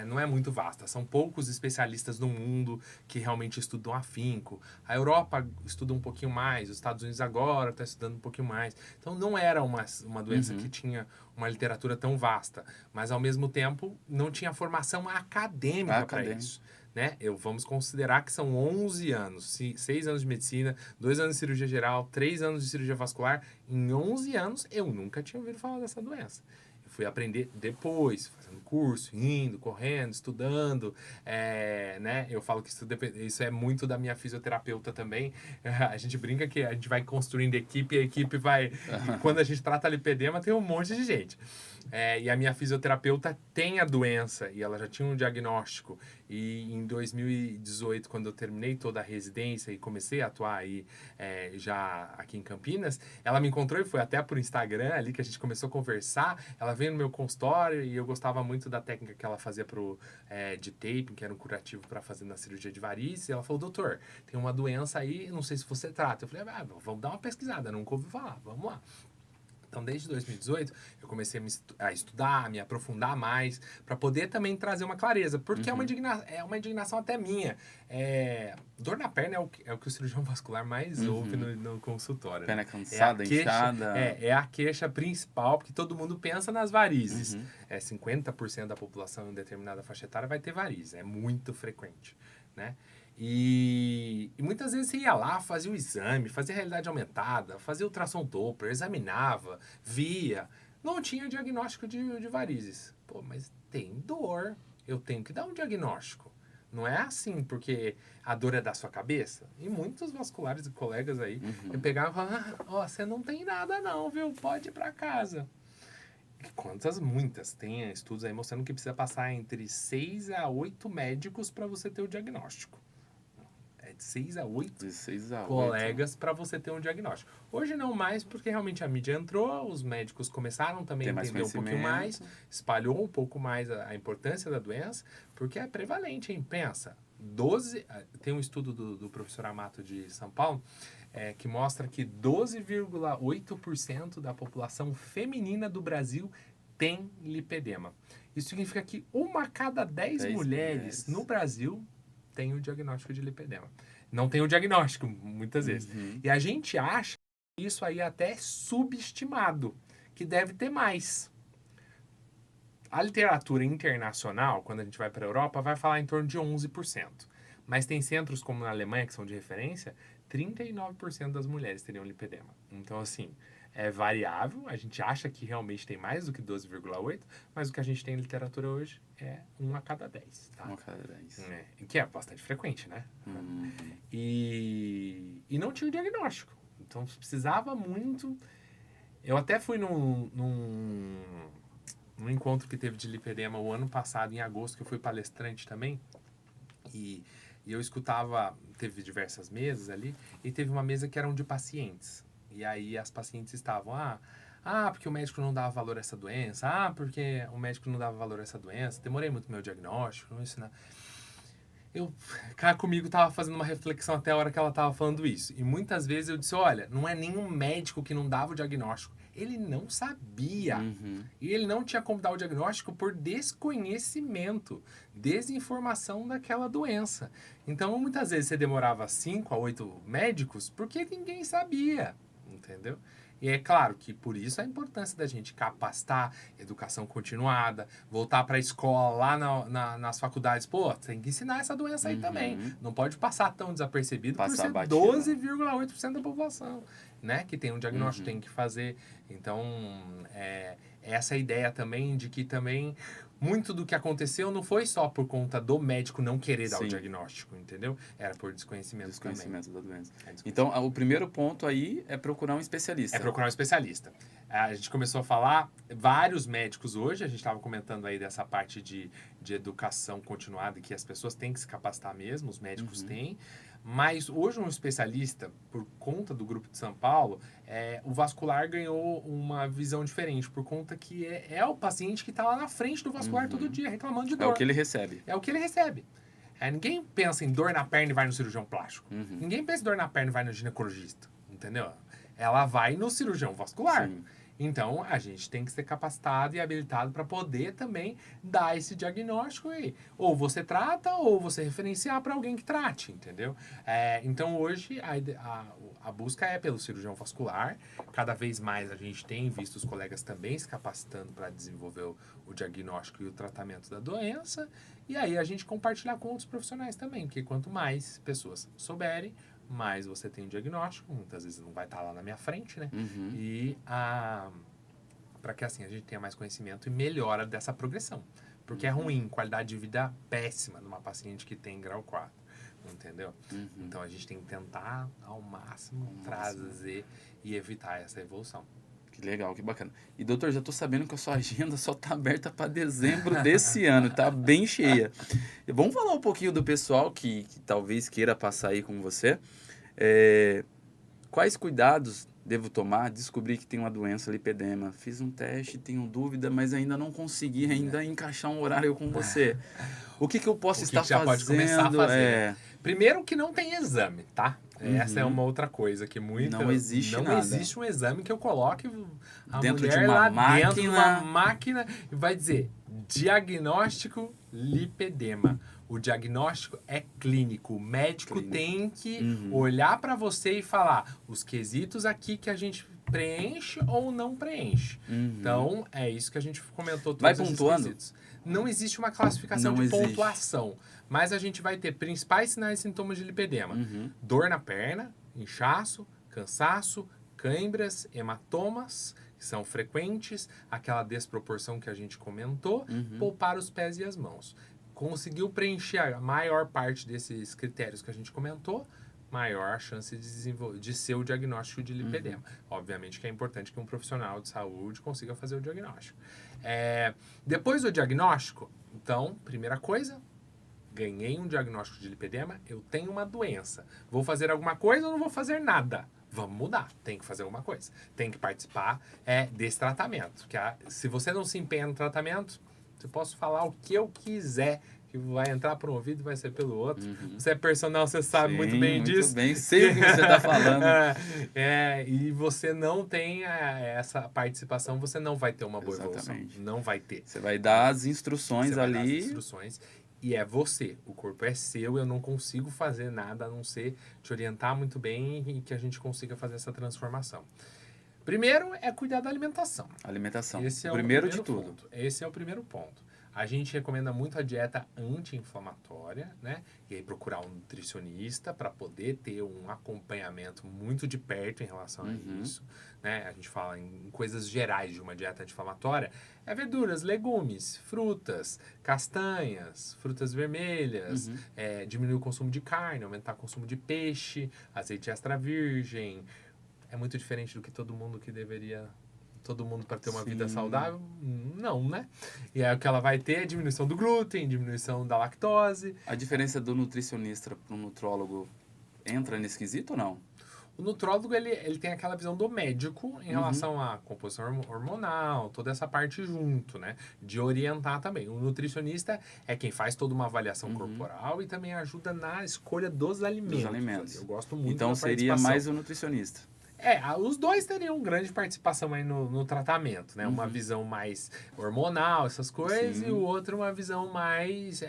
Não é muito vasta. São poucos especialistas no mundo que realmente estudam afinco. A Europa estuda um pouquinho mais, os Estados Unidos agora está estudando um pouquinho mais. Então, não era uma doença que tinha uma literatura tão vasta. Mas, ao mesmo tempo, não tinha formação acadêmica para isso. Né? Vamos considerar que são 11 anos, 6 anos de medicina, 2 anos de cirurgia geral, 3 anos de cirurgia vascular. Em 11 anos, eu nunca tinha ouvido falar dessa doença. Eu fui aprender depois, fazendo curso, indo, correndo, estudando. Né? Eu falo que isso é muito da minha fisioterapeuta também. A gente brinca que a gente vai construindo equipe e a equipe vai... E quando a gente trata lipedema, tem um monte de gente. E a minha fisioterapeuta tem a doença e ela já tinha um diagnóstico. E em 2018, quando eu terminei toda a residência e comecei a atuar aí já aqui em Campinas, ela me encontrou e foi até por Instagram ali que a gente começou a conversar. Ela veio no meu consultório e eu gostava muito da técnica que ela fazia de taping, que era um curativo para fazer na cirurgia de varizes. E ela falou, doutor, tem uma doença aí, não sei se você trata. Eu falei, vamos dar uma pesquisada, nunca ouvi falar, vamos lá. Então, desde 2018, eu comecei a estudar, a me aprofundar mais, para poder também trazer uma clareza. Porque é uma indignação até minha. Dor na perna é o que o cirurgião vascular mais ouve no consultório. Perna Né? cansada, inchada. É a queixa principal, porque todo mundo pensa nas varizes. 50% da população em determinada faixa etária vai ter varizes. É muito frequente, né? E muitas vezes você ia lá, fazia o exame, fazia realidade aumentada, fazia ultrassom Doppler, examinava, via. Não tinha diagnóstico de varizes. Pô, mas tem dor. Eu tenho que dar um diagnóstico. Não é assim, porque a dor é da sua cabeça. E muitos vasculares e colegas aí pegavam e falavam, você não tem nada não, viu? Pode ir pra casa. Muitas. Tem estudos aí mostrando que precisa passar entre 6 a 8 médicos para você ter o diagnóstico. De 6 a 8 colegas para você ter um diagnóstico. Hoje não mais, porque realmente a mídia entrou, os médicos começaram também a entender um pouquinho mais, espalhou um pouco mais a importância da doença, porque é prevalente, hein? Pensa, tem um estudo do professor Amato de São Paulo, que mostra que 12,8% da população feminina do Brasil tem lipedema. Isso significa que uma a cada 10 mulheres no Brasil tem o diagnóstico de lipedema. Não tem o diagnóstico, muitas vezes. E a gente acha que isso aí até é subestimado, que deve ter mais. A literatura internacional, quando a gente vai para a Europa, vai falar em torno de 11%. Mas tem centros como na Alemanha, que são de referência, 39% das mulheres teriam lipedema. Então, assim, é variável. A gente acha que realmente tem mais do que 12,8%, mas o que a gente tem em literatura hoje é 1 a cada 10. Tá? 1 a cada 10. Que é bastante frequente, né? E não tinha o diagnóstico. Então, precisava muito... Eu até fui num encontro que teve de lipedema o ano passado, em agosto, que eu fui palestrante também. E eu escutava, teve diversas mesas ali, e teve uma mesa que eram de pacientes. E aí as pacientes estavam, porque o médico não dava valor a essa doença, porque o médico não dava valor a essa doença, demorei muito no meu diagnóstico, não ensinar. Cá comigo tava fazendo uma reflexão até a hora que ela tava falando isso. E muitas vezes eu disse, olha, não é nenhum médico que não dava o diagnóstico. Ele não sabia. E ele não tinha como dar o diagnóstico por desconhecimento, desinformação daquela doença. Então, muitas vezes você demorava 5 a 8 médicos porque ninguém sabia, entendeu? E é claro que por isso a importância da gente capacitar, educação continuada, voltar para a escola, lá nas faculdades. Pô, tem que ensinar essa doença aí também. Não pode passar tão desapercebido por ser 12,8% da população, né? Que tem um diagnóstico, tem que fazer. Então, essa ideia também de que também muito do que aconteceu não foi só por conta do médico não querer dar o diagnóstico, entendeu? Era por desconhecimento também. Da doença. Então, o primeiro ponto aí é procurar um especialista. É procurar um especialista. A gente começou a falar, vários médicos hoje, a gente estava comentando aí dessa parte de educação continuada, que as pessoas têm que se capacitar mesmo, os médicos têm, mas hoje um especialista, por conta do Grupo de São Paulo, o vascular ganhou uma visão diferente, por conta que é o paciente que está lá na frente do vascular todo dia, reclamando de dor. É o que ele recebe. É o que ele recebe. Ninguém pensa em dor na perna e vai no cirurgião plástico. Ninguém pensa em dor na perna e vai no ginecologista, entendeu? Ela vai no cirurgião vascular. Sim. Então, a gente tem que ser capacitado e habilitado para poder também dar esse diagnóstico aí. Ou você trata, ou você referenciar para alguém que trate, entendeu? Então, hoje, a busca é pelo cirurgião vascular. Cada vez mais a gente tem visto os colegas também se capacitando para desenvolver o diagnóstico e o tratamento da doença. E aí, a gente compartilhar com outros profissionais também, porque quanto mais pessoas souberem, mais você tem um diagnóstico, muitas vezes não vai estar lá na minha frente, né? E para que assim a gente tenha mais conhecimento e melhora dessa progressão. Porque é ruim, qualidade de vida péssima numa paciente que tem grau 4, entendeu? Então a gente tem que tentar ao máximo trazer e evitar essa evolução. Que Que legal, que bacana. E, doutor, já tô sabendo que a sua agenda só tá aberta para dezembro desse ano, tá bem cheia. E vamos falar um pouquinho do pessoal que talvez queira passar aí com você. Quais cuidados devo tomar? Descobri que tem uma doença, lipedema. Fiz um teste, tenho dúvida, mas ainda não consegui ainda encaixar um horário com você. O que eu posso estar já fazendo? pode começar a fazer. Primeiro que não tem exame, tá? Essa é uma outra coisa que não existe não nada. existe um exame que eu coloque a dentro mulher de uma lá máquina. dentro de uma máquina e vai dizer diagnóstico lipedema. O diagnóstico é clínico. O médico tem que olhar para você e falar os quesitos aqui que a gente preenche ou não preenche. Então, é isso que a gente comentou todos esses quesitos. Não existe uma classificação de pontuação, mas a gente vai ter principais sinais e sintomas de lipedema. Dor na perna, inchaço, cansaço, câimbras, hematomas, que são frequentes, aquela desproporção que a gente comentou, poupar os pés e as mãos. Conseguiu preencher a maior parte desses critérios que a gente comentou, maior a chance de ser o diagnóstico de lipedema. Obviamente que é importante que um profissional de saúde consiga fazer o diagnóstico. Depois do diagnóstico, então, primeira coisa, ganhei um diagnóstico de lipedema, eu tenho uma doença. Vou fazer alguma coisa ou não vou fazer nada? Vamos mudar, tem que fazer alguma coisa. Tem que participar desse tratamento. Se você não se empenha no tratamento, eu posso falar o que eu quiser, que vai entrar por um ouvido e vai ser pelo outro. Você é personal, você sabe muito bem disso. Muito bem, sei o que você está falando. E você não tem essa participação, você não vai ter uma boa evolução. Não vai ter. Você vai dar as instruções você ali. Vai dar as instruções. E é você, o corpo é seu, eu não consigo fazer nada a não ser te orientar muito bem e que a gente consiga fazer essa transformação. Primeiro é cuidar da alimentação. Alimentação, Esse é primeiro de tudo. Ponto. Esse é o primeiro ponto. A gente recomenda muito a dieta anti-inflamatória, né? E aí procurar um nutricionista para poder ter um acompanhamento muito de perto em relação a isso, né? A gente fala em coisas gerais de uma dieta anti-inflamatória, verduras, legumes, frutas, castanhas, frutas vermelhas, diminuir o consumo de carne, aumentar o consumo de peixe, azeite extra virgem. É muito diferente do que todo mundo para ter uma vida saudável? Não, né? E aí o que ela vai ter é diminuição do glúten, diminuição da lactose. A diferença do nutricionista para o nutrólogo entra nesse quesito ou não? O nutrólogo, ele tem aquela visão do médico em relação à composição hormonal, toda essa parte junto, né? De orientar também. O nutricionista é quem faz toda uma avaliação corporal e também ajuda na escolha dos alimentos. Eu gosto muito então, da seria mais o nutricionista. Os dois teriam grande participação aí no tratamento, né? Uma visão mais hormonal, essas coisas, e o outro uma visão mais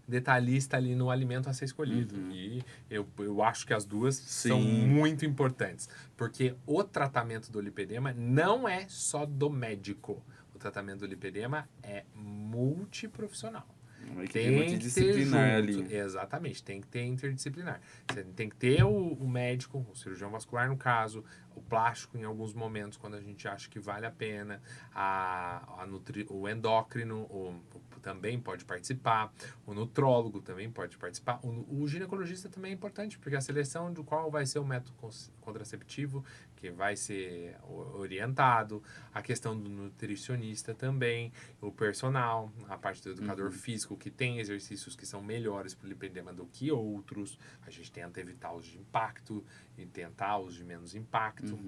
detalhista ali no alimento a ser escolhido. E eu acho que as duas são muito importantes, porque o tratamento do lipedema não é só do médico. O tratamento do lipedema é multiprofissional. Tem que ter junto. Ali. Exatamente, tem que ter interdisciplinar. Você tem que ter o médico, o cirurgião vascular no caso, o plástico em alguns momentos, quando a gente acha que vale a pena, o endócrino também pode participar, o nutrólogo também pode participar, o ginecologista também é importante, porque a seleção de qual vai ser o método contraceptivo que vai ser orientado, a questão do nutricionista também, o personal, a parte do educador físico, que tem exercícios que são melhores para o lipedema do que outros. A gente tenta evitar os de impacto e tentar os de menos impacto,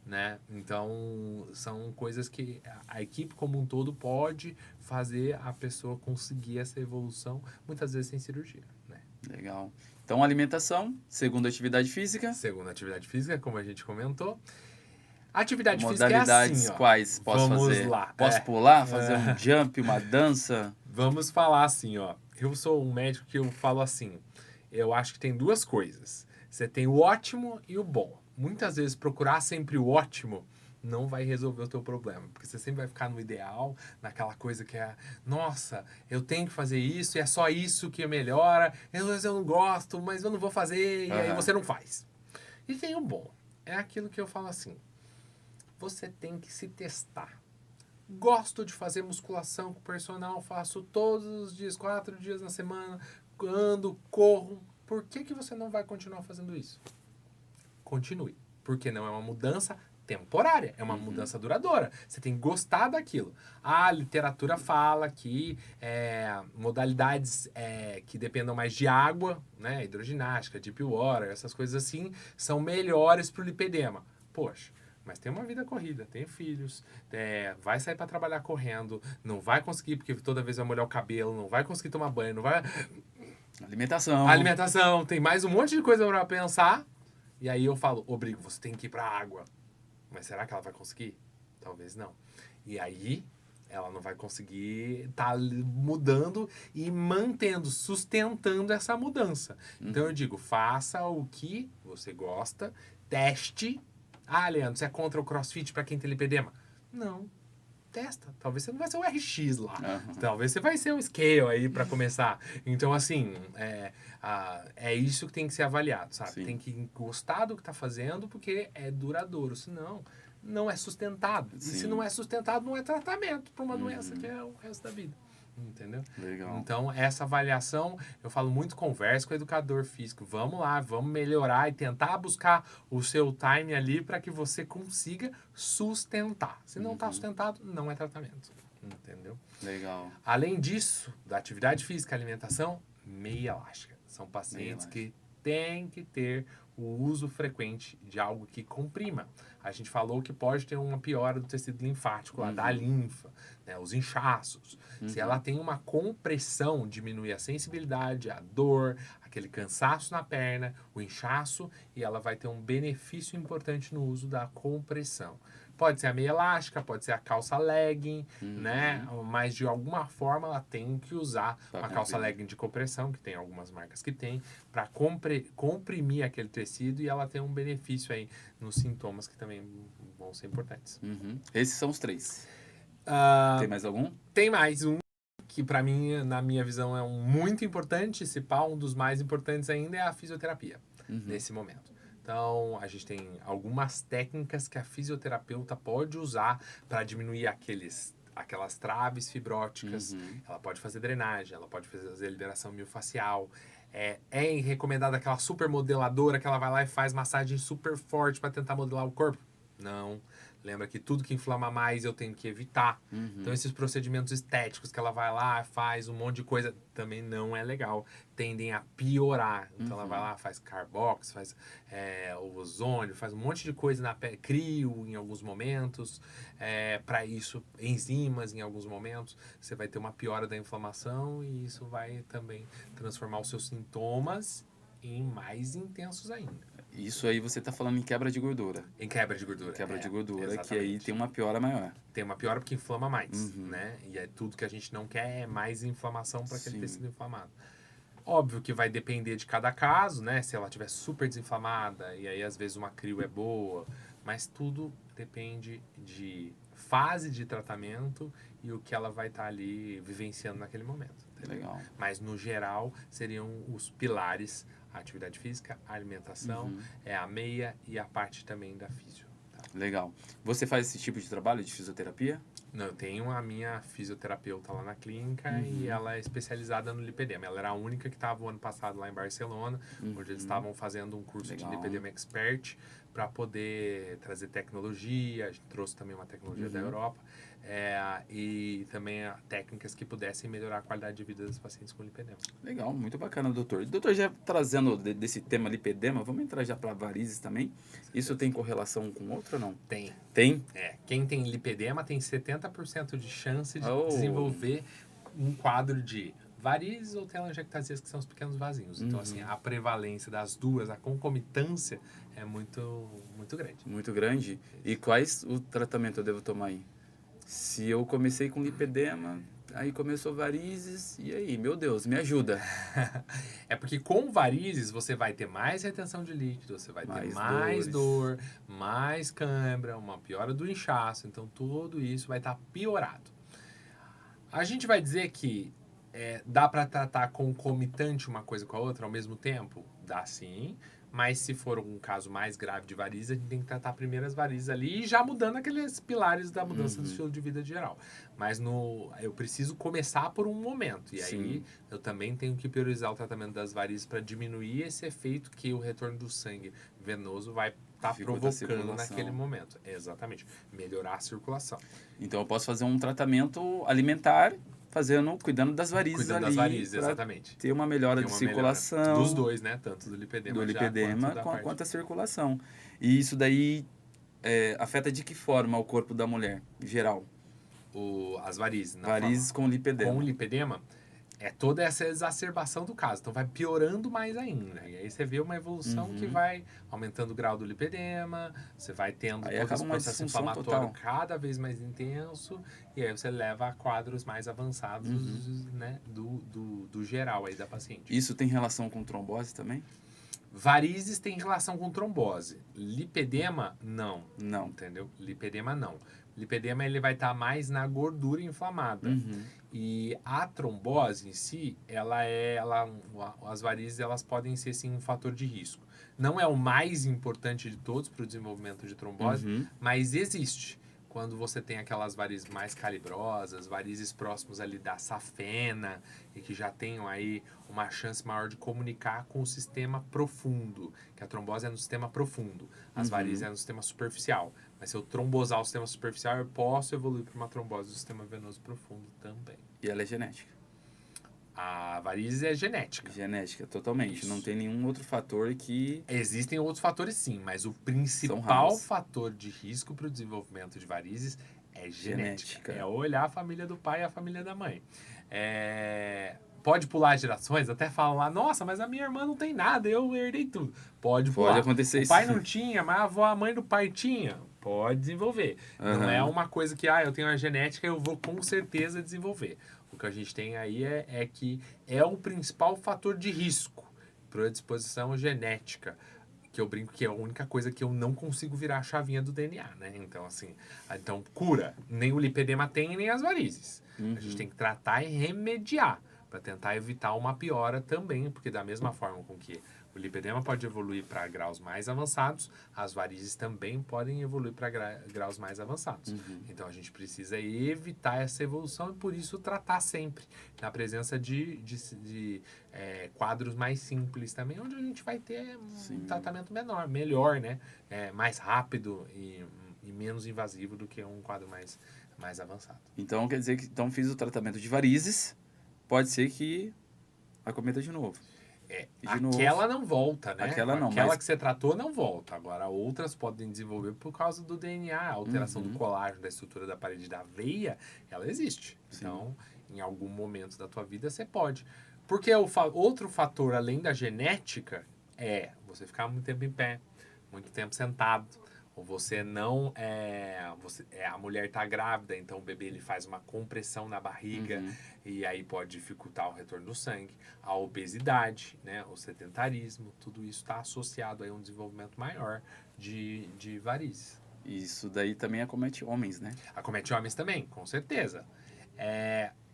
né? Então, são coisas que a equipe como um todo pode fazer a pessoa conseguir essa evolução, muitas vezes sem cirurgia, né? Legal. Então, alimentação, segunda atividade física. Segunda atividade física, como a gente comentou. Atividade modalidades física é assim, ó. Quais posso fazer? Lá. Posso pular, fazer um jump, uma dança? Vamos falar assim, ó. Eu sou um médico que eu falo assim, eu acho que tem duas coisas. Você tem o ótimo e o bom. Muitas vezes procurar sempre o ótimo não vai resolver o teu problema, porque você sempre vai ficar no ideal, naquela coisa que é, nossa, eu tenho que fazer isso, e é só isso que melhora, eu não gosto, mas eu não vou fazer, e aí você não faz. E tem o bom, é aquilo que eu falo assim, você tem que se testar. Gosto de fazer musculação com o personal, faço todos os dias, 4 dias na semana, ando, corro. Por que você não vai continuar fazendo isso? Continue, porque não é uma mudança temporária, é uma mudança duradoura. Você tem que gostar daquilo. A literatura fala que modalidades que dependam mais de água, né, hidroginástica, deep water, essas coisas assim, são melhores para o lipedema. Poxa, mas tem uma vida corrida, tem filhos, vai sair para trabalhar correndo, não vai conseguir porque toda vez vai molhar o cabelo, não vai conseguir tomar banho, não vai... Alimentação, tem mais um monte de coisa para pensar. E aí eu falo, obrigo, você tem que ir para a água. Mas será que ela vai conseguir? Talvez não. E aí, ela não vai conseguir estar mudando e mantendo, sustentando essa mudança. Então eu digo, faça o que você gosta, teste. Ah, Leandro, você é contra o CrossFit para quem tem lipedema? Não. Testa. Talvez você não vai ser o RX lá. Talvez você vai ser o Scale aí para começar. Então, assim, é isso que tem que ser avaliado, sabe? Sim. Tem que gostar do que tá fazendo porque é duradouro. Senão, não é sustentado. Sim. E se não é sustentado, não é tratamento para uma doença que é o resto da vida. Entendeu? Legal. Então, essa avaliação, eu falo muito, conversa com o educador físico. Vamos lá, vamos melhorar e tentar buscar o seu time ali para que você consiga sustentar. Se não está sustentado, não é tratamento. Entendeu? Legal. Além disso, da atividade física e alimentação, meia elástica. São pacientes que têm que ter o uso frequente de algo que comprima. A gente falou que pode ter uma piora do tecido linfático, lá da linfa, né, os inchaços. Se ela tem uma compressão, diminui a sensibilidade, a dor, aquele cansaço na perna, o inchaço, e ela vai ter um benefício importante no uso da compressão. Pode ser a meia elástica, pode ser a calça legging, né? Mas de alguma forma ela tem que usar uma calça legging de compressão, que tem algumas marcas que tem, para comprimir aquele tecido e ela tem um benefício aí nos sintomas que também vão ser importantes. Esses são os 3. Tem mais algum? Tem mais um que para mim, na minha visão, é muito importante, se pá, um dos mais importantes ainda é a fisioterapia, nesse momento. Então, a gente tem algumas técnicas que a fisioterapeuta pode usar para diminuir aquelas traves fibróticas. Ela pode fazer drenagem, ela pode fazer liberação miofascial. É recomendada aquela super modeladora que ela vai lá e faz massagem super forte para tentar modelar o corpo? Não. Lembra que tudo que inflama mais eu tenho que evitar. Então, esses procedimentos estéticos que ela vai lá, faz um monte de coisa, também não é legal. Tendem a piorar. Então, ela vai lá, faz carbox, faz o ozônio, faz um monte de coisa na pele, crio em alguns momentos. Para isso, enzimas em alguns momentos. Você vai ter uma piora da inflamação e isso vai também transformar os seus sintomas em mais intensos ainda. Isso aí você está falando em quebra de gordura. Em quebra de gordura. Quebra de gordura, exatamente. Que aí tem uma piora maior. Tem uma piora porque inflama mais, né? E é tudo que a gente não quer, é mais inflamação para aquele tecido inflamado. Óbvio que vai depender de cada caso, né? Se ela estiver super desinflamada, e aí às vezes uma crio é boa, mas tudo depende de fase de tratamento e o que ela vai estar ali vivenciando naquele momento. Entendeu? Legal. Mas no geral seriam os pilares: a atividade física, a alimentação, a meia e a parte também da fisio. Tá? Legal. Você faz esse tipo de trabalho de fisioterapia? Não, eu tenho a minha fisioterapeuta lá na clínica e ela é especializada no lipedema. Ela era a única que estava o ano passado lá em Barcelona, onde eles estavam fazendo um curso de lipedema expert para poder trazer tecnologia. A gente trouxe também uma tecnologia da Europa e também técnicas que pudessem melhorar a qualidade de vida dos pacientes com lipedema. Legal, muito bacana, doutor. Doutor, já trazendo desse tema lipedema, vamos entrar já para varizes também. Isso tem correlação com outro ou não? Tem. Tem? Quem tem lipedema tem 70% de chance de desenvolver um quadro de varizes ou telangiectasias, que são os pequenos vasinhos. Então, assim, a prevalência das duas, a concomitância é muito, muito grande. Muito grande. E quais o tratamento eu devo tomar aí? Se eu comecei com lipedema, aí começou varizes, e aí? Meu Deus, me ajuda. É porque com varizes você vai ter mais retenção de líquido, você vai ter mais dor, mais cãibra, uma piora do inchaço. Então, tudo isso vai estar piorado. A gente vai dizer que dá para tratar concomitante uma coisa com a outra ao mesmo tempo? Dá sim, mas se for um caso mais grave de varizes, a gente tem que tratar primeiro as varizes ali e já mudando aqueles pilares da mudança do estilo de vida geral. Mas eu preciso começar por um momento. E aí Sim. eu também tenho que priorizar o tratamento das varizes para diminuir esse efeito que o retorno do sangue venoso vai estar Dificulta a provocando circulação. naquele momento. Exatamente. Melhorar a circulação. Então eu posso fazer um tratamento alimentar, cuidando das varizes Cuidando ali. das varizes, pra exatamente. ter uma melhora Tem de uma circulação. melhora dos dois, né? Tanto do lipedema, Do já lipedema quanto da parte... quanto a circulação. E isso daí afeta de que forma o corpo da mulher, em geral? As varizes. Varizes com lipedema. Com lipedema, é toda essa exacerbação do caso. Então, vai piorando mais ainda. E aí você vê uma evolução que vai aumentando o grau do lipedema, você vai tendo Aí todo acaba esse uma processo disfunção inflamatório total. cada vez mais intenso, e aí você leva a quadros mais avançados, né, do geral aí da paciente. Isso tem relação com trombose também? Varizes tem relação com trombose. Lipedema, não. Não. Entendeu? Lipedema, não. Lipedema, ele vai estar mais na gordura inflamada. E a trombose em si, as varizes, elas podem ser, sim, um fator de risco. Não é o mais importante de todos para o desenvolvimento de trombose, mas existe. Quando você tem aquelas varizes mais calibrosas, varizes próximos ali da safena, e que já tenham aí uma chance maior de comunicar com o sistema profundo, que a trombose é no sistema profundo, as varizes é no sistema superficial. Mas se eu trombosar o sistema superficial, eu posso evoluir para uma trombose do sistema venoso profundo também. E ela é genética? A varizes é genética. Genética, totalmente. Isso. Não tem nenhum outro fator que... Existem outros fatores, sim, mas o principal fator de risco para o desenvolvimento de varizes é genética. É olhar a família do pai e a família da mãe. Pode pular gerações, até falar, nossa, mas a minha irmã não tem nada, eu herdei tudo. Pode pular. Pode acontecer isso. O pai não tinha, mas a mãe do pai tinha. Pode desenvolver. Não é uma coisa que, eu tenho a genética, eu vou com certeza desenvolver. O que a gente tem aí é que é o principal fator de risco para a disposição genética. Que eu brinco que é a única coisa que eu não consigo virar a chavinha do DNA, né? Então, assim, cura. Nem o lipedema tem, nem as varizes. A gente tem que tratar e remediar para tentar evitar uma piora também, porque da mesma forma com que o lipedema pode evoluir para graus mais avançados, as varizes também podem evoluir para graus mais avançados. Então, a gente precisa evitar essa evolução e, por isso, tratar sempre na presença de quadros mais simples também, onde a gente vai ter um tratamento melhor, né? Mais rápido e menos invasivo do que um quadro mais avançado. Então, quer dizer que fiz o tratamento de varizes, pode ser que acometa de novo. Aquela não volta, né? Aquela que você tratou não volta. Agora, outras podem desenvolver por causa do DNA. A alteração do colágeno, da estrutura da parede da veia, ela existe. Sim. Então, em algum momento da tua vida, você pode. Porque outro fator, além da genética, é você ficar muito tempo em pé, muito tempo sentado, ou você não a mulher está grávida, então o bebê ele faz uma compressão na barriga e aí pode dificultar o retorno do sangue, a obesidade, né, o sedentarismo, tudo isso está associado a um desenvolvimento maior de varizes. Isso daí também acomete homens, né? Acomete homens também, com certeza.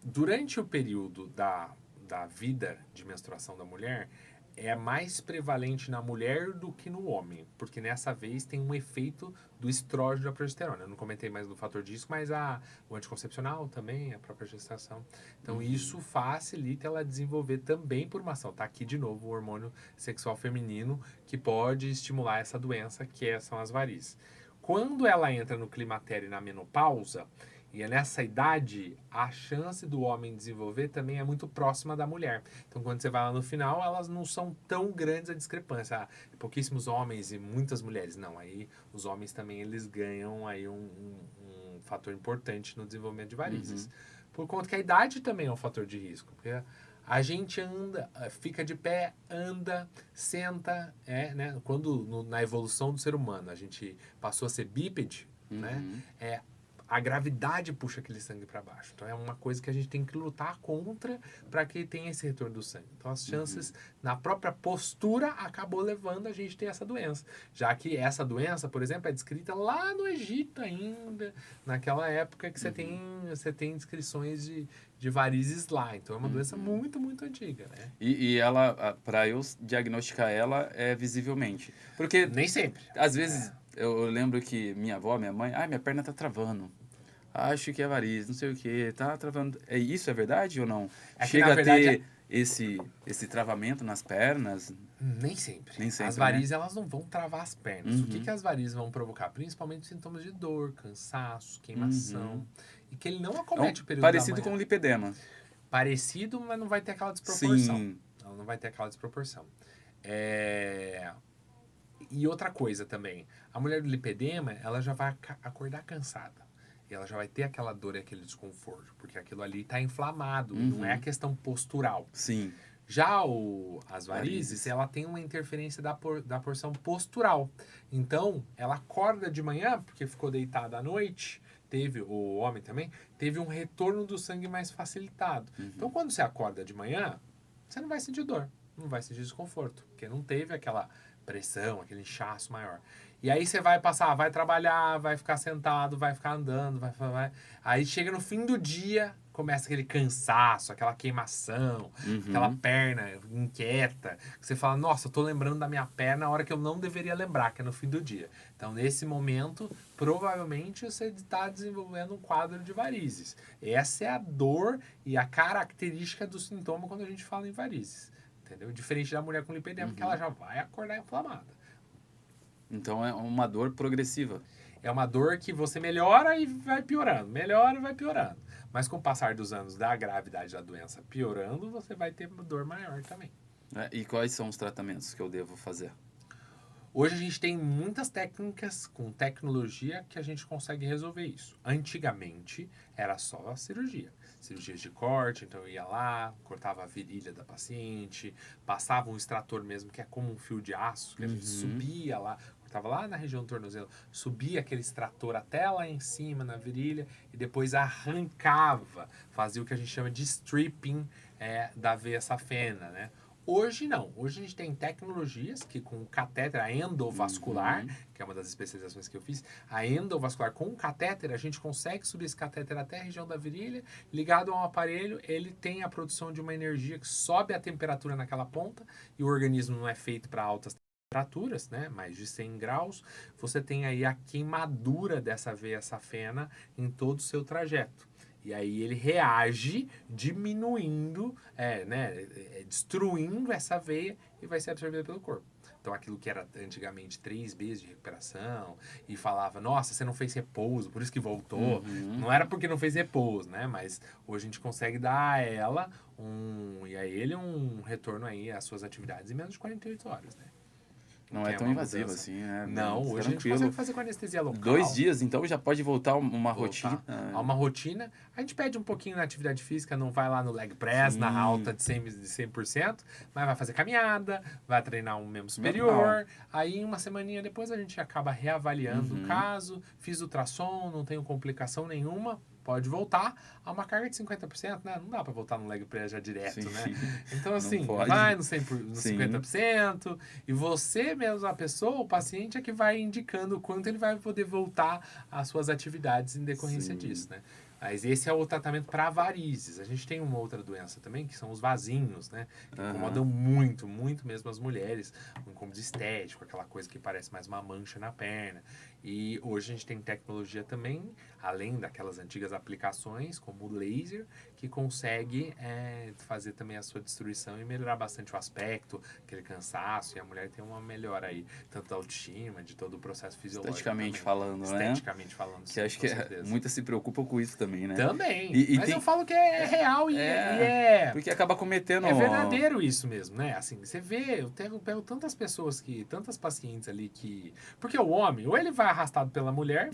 Durante o período da vida de menstruação da mulher, é mais prevalente na mulher do que no homem, porque nessa vez tem um efeito do estrógeno da progesterona. Eu não comentei mais do fator de risco, mas o anticoncepcional também, a própria gestação. Então, isso facilita ela desenvolver também por uma ação. Tá aqui de novo o hormônio sexual feminino que pode estimular essa doença, que são as varizes. Quando ela entra no climatério e na menopausa, e nessa idade, a chance do homem desenvolver também é muito próxima da mulher. Então, quando você vai lá no final, elas não são tão grandes a discrepância. Pouquíssimos homens e muitas mulheres. Não, aí os homens também eles ganham aí um fator importante no desenvolvimento de varizes. Por conta que a idade também é um fator de risco. Porque a gente anda, fica de pé, anda, senta, né? Quando na evolução do ser humano a gente passou a ser bípede, né? a gravidade puxa aquele sangue para baixo. Então é uma coisa que a gente tem que lutar contra para que tenha esse retorno do sangue. Então as chances na própria postura acabou levando a gente a ter essa doença. Já que essa doença, por exemplo, é descrita lá no Egito ainda, naquela época que você tem descrições de varizes lá. Então é uma doença muito, muito antiga, né? E ela, para eu diagnosticar ela, é visivelmente. Porque nem sempre. Às vezes eu lembro que minha avó, minha mãe, minha perna tá travando. Acho que é varizes, não sei o que, tá travando. Isso é verdade ou não? Chega a ter esse travamento nas pernas? Nem sempre. Nem sempre, as varizes, elas não vão travar as pernas. O que as varizes vão provocar? Principalmente sintomas de dor, cansaço, queimação. E que ele não acomete o período parecido da manhã. com o lipedema. Parecido, mas não vai ter aquela desproporção. Sim. Não vai ter aquela desproporção. E outra coisa também. A mulher do lipedema, ela já vai acordar cansada. E ela já vai ter aquela dor e aquele desconforto. Porque aquilo ali está inflamado. E não é a questão postural. Sim. Já as varizes, ela tem uma interferência da porção postural. Então, ela acorda de manhã, porque ficou deitada à noite, o homem também, teve um retorno do sangue mais facilitado. Então, quando você acorda de manhã, você não vai sentir dor, não vai sentir desconforto, porque não teve aquela pressão, aquele inchaço maior. E aí você vai trabalhar, vai ficar sentado, vai ficar andando, vai. Aí chega no fim do dia, começa aquele cansaço, aquela queimação, aquela perna inquieta. Você fala, nossa, eu tô lembrando da minha perna na hora que eu não deveria lembrar, que é no fim do dia. Então, nesse momento, provavelmente você está desenvolvendo um quadro de varizes. Essa é a dor e a característica do sintoma quando a gente fala em varizes. Entendeu? Diferente da mulher com lipedema, que ela já vai acordar inflamada. Então é uma dor progressiva. É uma dor que você melhora e vai piorando. Melhora e vai piorando. Mas com o passar dos anos da gravidade da doença piorando, você vai ter uma dor maior também. E quais são os tratamentos que eu devo fazer? Hoje a gente tem muitas técnicas com tecnologia que a gente consegue resolver isso. Antigamente era só a cirurgia. Cirurgias de corte, então eu ia lá, cortava a virilha da paciente, passava um extrator mesmo, que é como um fio de aço, que a gente subia lá, cortava lá na região do tornozelo, subia aquele extrator até lá em cima na virilha e depois arrancava, fazia o que a gente chama de stripping da veia safena, né? Hoje não. Hoje a gente tem tecnologias que com catéter, a endovascular, que é uma das especializações que eu fiz, a endovascular com catéter, a gente consegue subir esse catéter até a região da virilha, ligado a um aparelho, ele tem a produção de uma energia que sobe a temperatura naquela ponta, e o organismo não é feito para altas temperaturas, né? Mais de 100 graus, você tem aí a queimadura dessa veia safena em todo o seu trajeto. E aí ele reage diminuindo, destruindo essa veia e vai ser absorvida pelo corpo. Então aquilo que era antigamente 3 meses de recuperação e falava, nossa, você não fez repouso, por isso que voltou. Não era porque não fez repouso, né? Mas hoje a gente consegue dar a ela um retorno aí às suas atividades em menos de 48 horas, né? Não é tão invasivo assim, né? Não, hoje a gente consegue fazer com anestesia local. 2 dias, então já pode voltar uma rotina. A uma rotina. A gente pede um pouquinho na atividade física, não vai lá no leg press, na alta de 100%, mas vai fazer caminhada, vai treinar um membro superior. Aí, uma semaninha depois, a gente acaba reavaliando o caso, fiz ultrassom, não tenho complicação nenhuma, pode voltar a uma carga de 50%, né? Não dá pra voltar no leg press já direto, né? Então, assim, vai no 50%, e você mesmo, a pessoa, o paciente, é que vai indicando o quanto ele vai poder voltar às suas atividades em decorrência disso, né? Mas esse é o tratamento para varizes. A gente tem uma outra doença também, que são os vasinhos, né? Que incomodam muito, muito mesmo as mulheres. Um incômodo estético, aquela coisa que parece mais uma mancha na perna. E hoje a gente tem tecnologia também, além daquelas antigas aplicações, como o laser, que consegue fazer também a sua destruição e melhorar bastante o aspecto, aquele cansaço. E a mulher tem uma melhora aí, tanto da autoestima, de todo o processo fisiológico. Esteticamente falando, né? Esteticamente falando, que acho que muitas se preocupam com isso também. também, né? Também. Mas tem... eu falo que é real e é... Porque acaba cometendo... É verdadeiro isso mesmo, né? Assim, você vê, eu pego tantas pessoas tantas pacientes ali que... Porque o homem, ou ele vai arrastado pela mulher,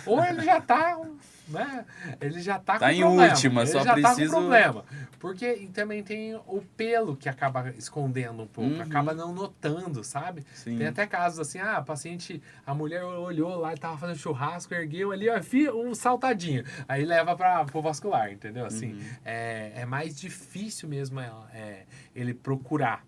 ou ele já tá, né? Ele já tá com em problema. última, ele só já preciso... tá com problema. Porque também tem o pelo que acaba escondendo um pouco, acaba não notando, sabe? Sim. Tem até casos assim, a paciente, a mulher olhou lá e tava fazendo churrasco, ergueu ali, ó, um saltadinho. Aí leva pro vascular, entendeu? Assim, é mais difícil mesmo ele procurar.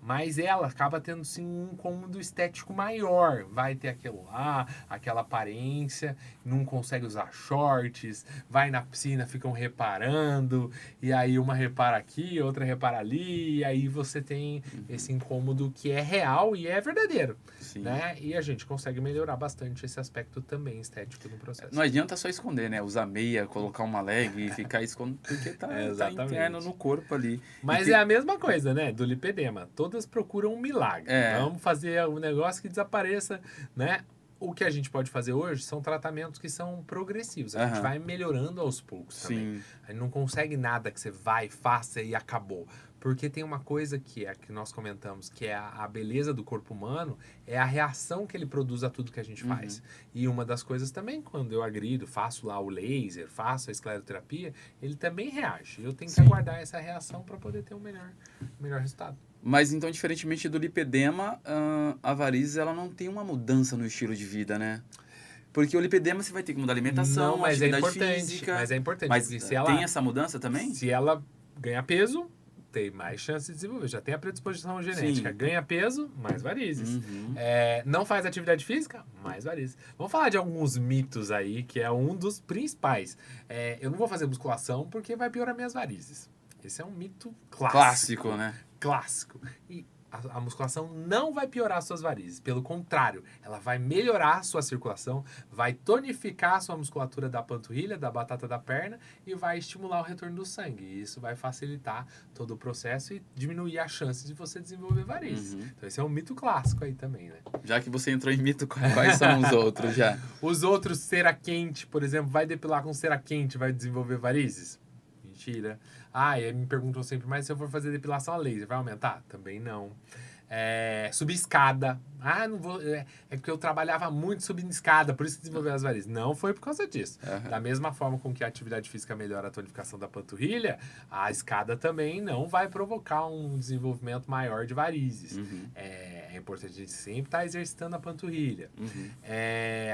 Mas ela acaba tendo, sim, um incômodo estético maior. Vai ter aquilo lá, aquela aparência, não consegue usar shorts, vai na piscina, ficam reparando, e aí uma repara aqui, outra repara ali, e aí você tem esse incômodo que é real e é verdadeiro. Sim. Né? E a gente consegue melhorar bastante esse aspecto também estético no processo. Não adianta só esconder, né? Usar meia, colocar uma leg e ficar escondendo, porque tá interno no corpo ali. Mas é a mesma coisa, né? Do lipedema. Todas procuram um milagre. Vamos fazer um negócio que desapareça, né? O que a gente pode fazer hoje são tratamentos que são progressivos. A gente vai melhorando aos poucos também. A gente não consegue nada que você vai, faça e acabou. Porque tem uma coisa que nós comentamos, que é a beleza do corpo humano, é a reação que ele produz a tudo que a gente faz. E uma das coisas também, quando eu agrido, faço lá o laser, faço a escleroterapia, ele também reage. Eu tenho que aguardar essa reação para poder ter um melhor resultado. Mas então, diferentemente do lipedema, a varizes ela não tem uma mudança no estilo de vida, né? Porque o lipedema você vai ter que mudar a alimentação, mas atividade é importante, física. Mas é importante. Mas se ela, tem essa mudança também? Se ela ganha peso, tem mais chance de desenvolver. Já tem a predisposição genética. Sim. Ganha peso, mais varizes. Não faz atividade física, mais varizes. Vamos falar de alguns mitos aí, que é um dos principais. Eu não vou fazer musculação porque vai piorar minhas varizes. Esse é um mito clássico, né? Clássico. E a musculação não vai piorar suas varizes. Pelo contrário, ela vai melhorar a sua circulação, vai tonificar a sua musculatura da panturrilha, da batata da perna e vai estimular o retorno do sangue. E isso vai facilitar todo o processo e diminuir a chance de você desenvolver varizes. Então esse é um mito clássico aí também, né? Já que você entrou em mito, quais são os outros já? Os outros, cera quente, por exemplo, vai depilar com cera quente, vai desenvolver varizes? Mentira. E me perguntam sempre, mas se eu for fazer depilação a laser, vai aumentar? Também não. Subir escada. Não vou. É porque eu trabalhava muito subindo escada, por isso que desenvolveu as varizes. Não foi por causa disso. Da mesma forma com que a atividade física melhora a tonificação da panturrilha, a escada também não vai provocar um desenvolvimento maior de varizes. É importante a gente sempre estar exercitando a panturrilha.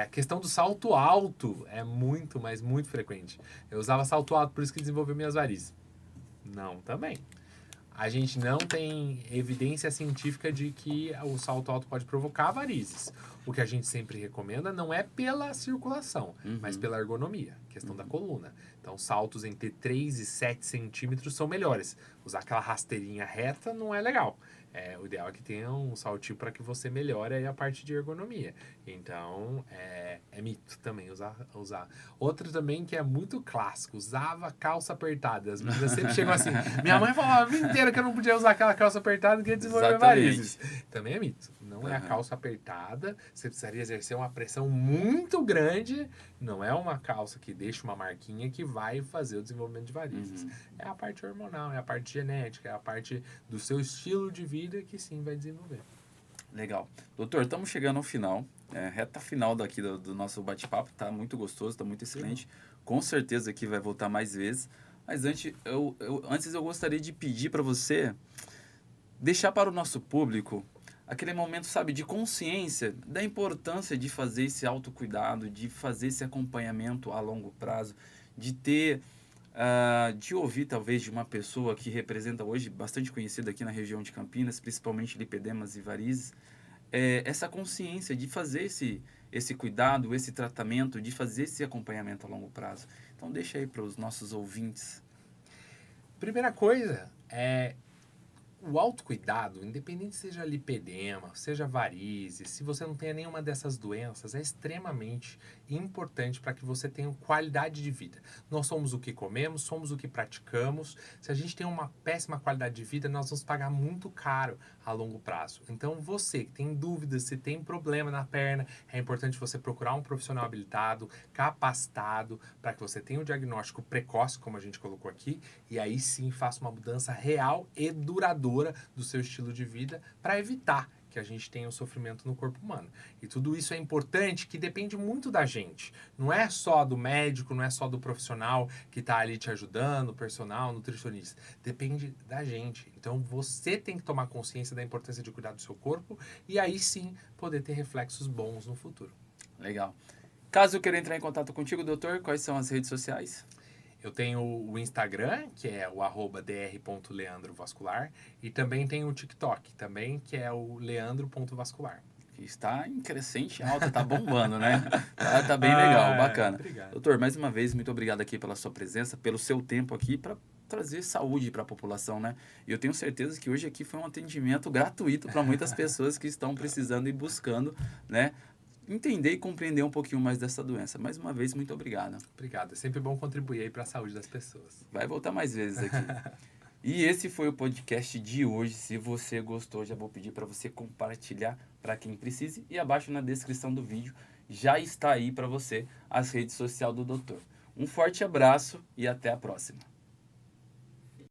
A questão do salto alto é muito, mas muito frequente. Eu usava salto alto, por isso que desenvolveu minhas varizes. Não, também. A gente não tem evidência científica de que o salto alto pode provocar varizes. O que a gente sempre recomenda não é pela circulação, mas pela ergonomia, questão da coluna. Então, saltos entre 3 e 7 centímetros são melhores. Usar aquela rasteirinha reta não é legal. O ideal é que tenha um saltinho para que você melhore aí a parte de ergonomia. Então, é mito também usar. Outro também que é muito clássico, usava calça apertada. As meninas sempre chegam assim. Minha mãe falava a vida inteira que eu não podia usar aquela calça apertada que ia desenvolver varizes. Também é mito. Não é a calça apertada. Você precisaria exercer uma pressão muito grande. Não é uma calça que deixa uma marquinha que vai fazer o desenvolvimento de varizes. É a parte hormonal, é a parte genética, é a parte do seu estilo de vida que sim vai desenvolver. Legal. Doutor, estamos chegando ao final, reta final daqui do nosso bate-papo, tá muito gostoso, tá muito excelente. Com certeza que vai voltar mais vezes. Mas antes eu gostaria de pedir para você deixar para o nosso público aquele momento, sabe, de consciência da importância de fazer esse autocuidado, de fazer esse acompanhamento a longo prazo, de ter, de ouvir talvez de uma pessoa que representa hoje, bastante conhecida aqui na região de Campinas, principalmente lipedemas e varizes, essa consciência de fazer esse cuidado, esse tratamento, de fazer esse acompanhamento a longo prazo. Então deixa aí para os nossos ouvintes. Primeira coisa O autocuidado, independente seja lipedema, seja varizes, se você não tenha nenhuma dessas doenças, é extremamente importante para que você tenha qualidade de vida. Nós somos o que comemos, somos o que praticamos. Se a gente tem uma péssima qualidade de vida, nós vamos pagar muito caro a longo prazo. Então, você que tem dúvidas, se tem problema na perna, é importante você procurar um profissional habilitado, capacitado, para que você tenha um diagnóstico precoce, como a gente colocou aqui, e aí sim faça uma mudança real e duradoura do seu estilo de vida para evitar que a gente tenha o sofrimento no corpo humano. E tudo isso é importante, que depende muito da gente. Não é só do médico, não é só do profissional que está ali te ajudando, personal, nutricionista. Depende da gente. Então você tem que tomar consciência da importância de cuidar do seu corpo e aí sim poder ter reflexos bons no futuro. Legal. Caso eu queira entrar em contato contigo, doutor, quais são as redes sociais? Eu tenho o Instagram, que é o @dr.leandrovascular, e também tenho o TikTok, também, que é o leandro.vascular. Que está em crescente alta, tá bombando, né? Tá bem legal, bacana. Obrigado. Doutor, mais uma vez, muito obrigado aqui pela sua presença, pelo seu tempo aqui para trazer saúde para a população, né? E eu tenho certeza que hoje aqui foi um atendimento gratuito para muitas pessoas que estão precisando e buscando, né? Entender e compreender um pouquinho mais dessa doença. Mais uma vez, muito obrigado. Obrigado. É sempre bom contribuir aí para a saúde das pessoas. Vai voltar mais vezes aqui. E esse foi o podcast de hoje. Se você gostou, já vou pedir para você compartilhar para quem precise. E abaixo na descrição do vídeo já está aí para você as redes sociais do doutor. Um forte abraço e até a próxima.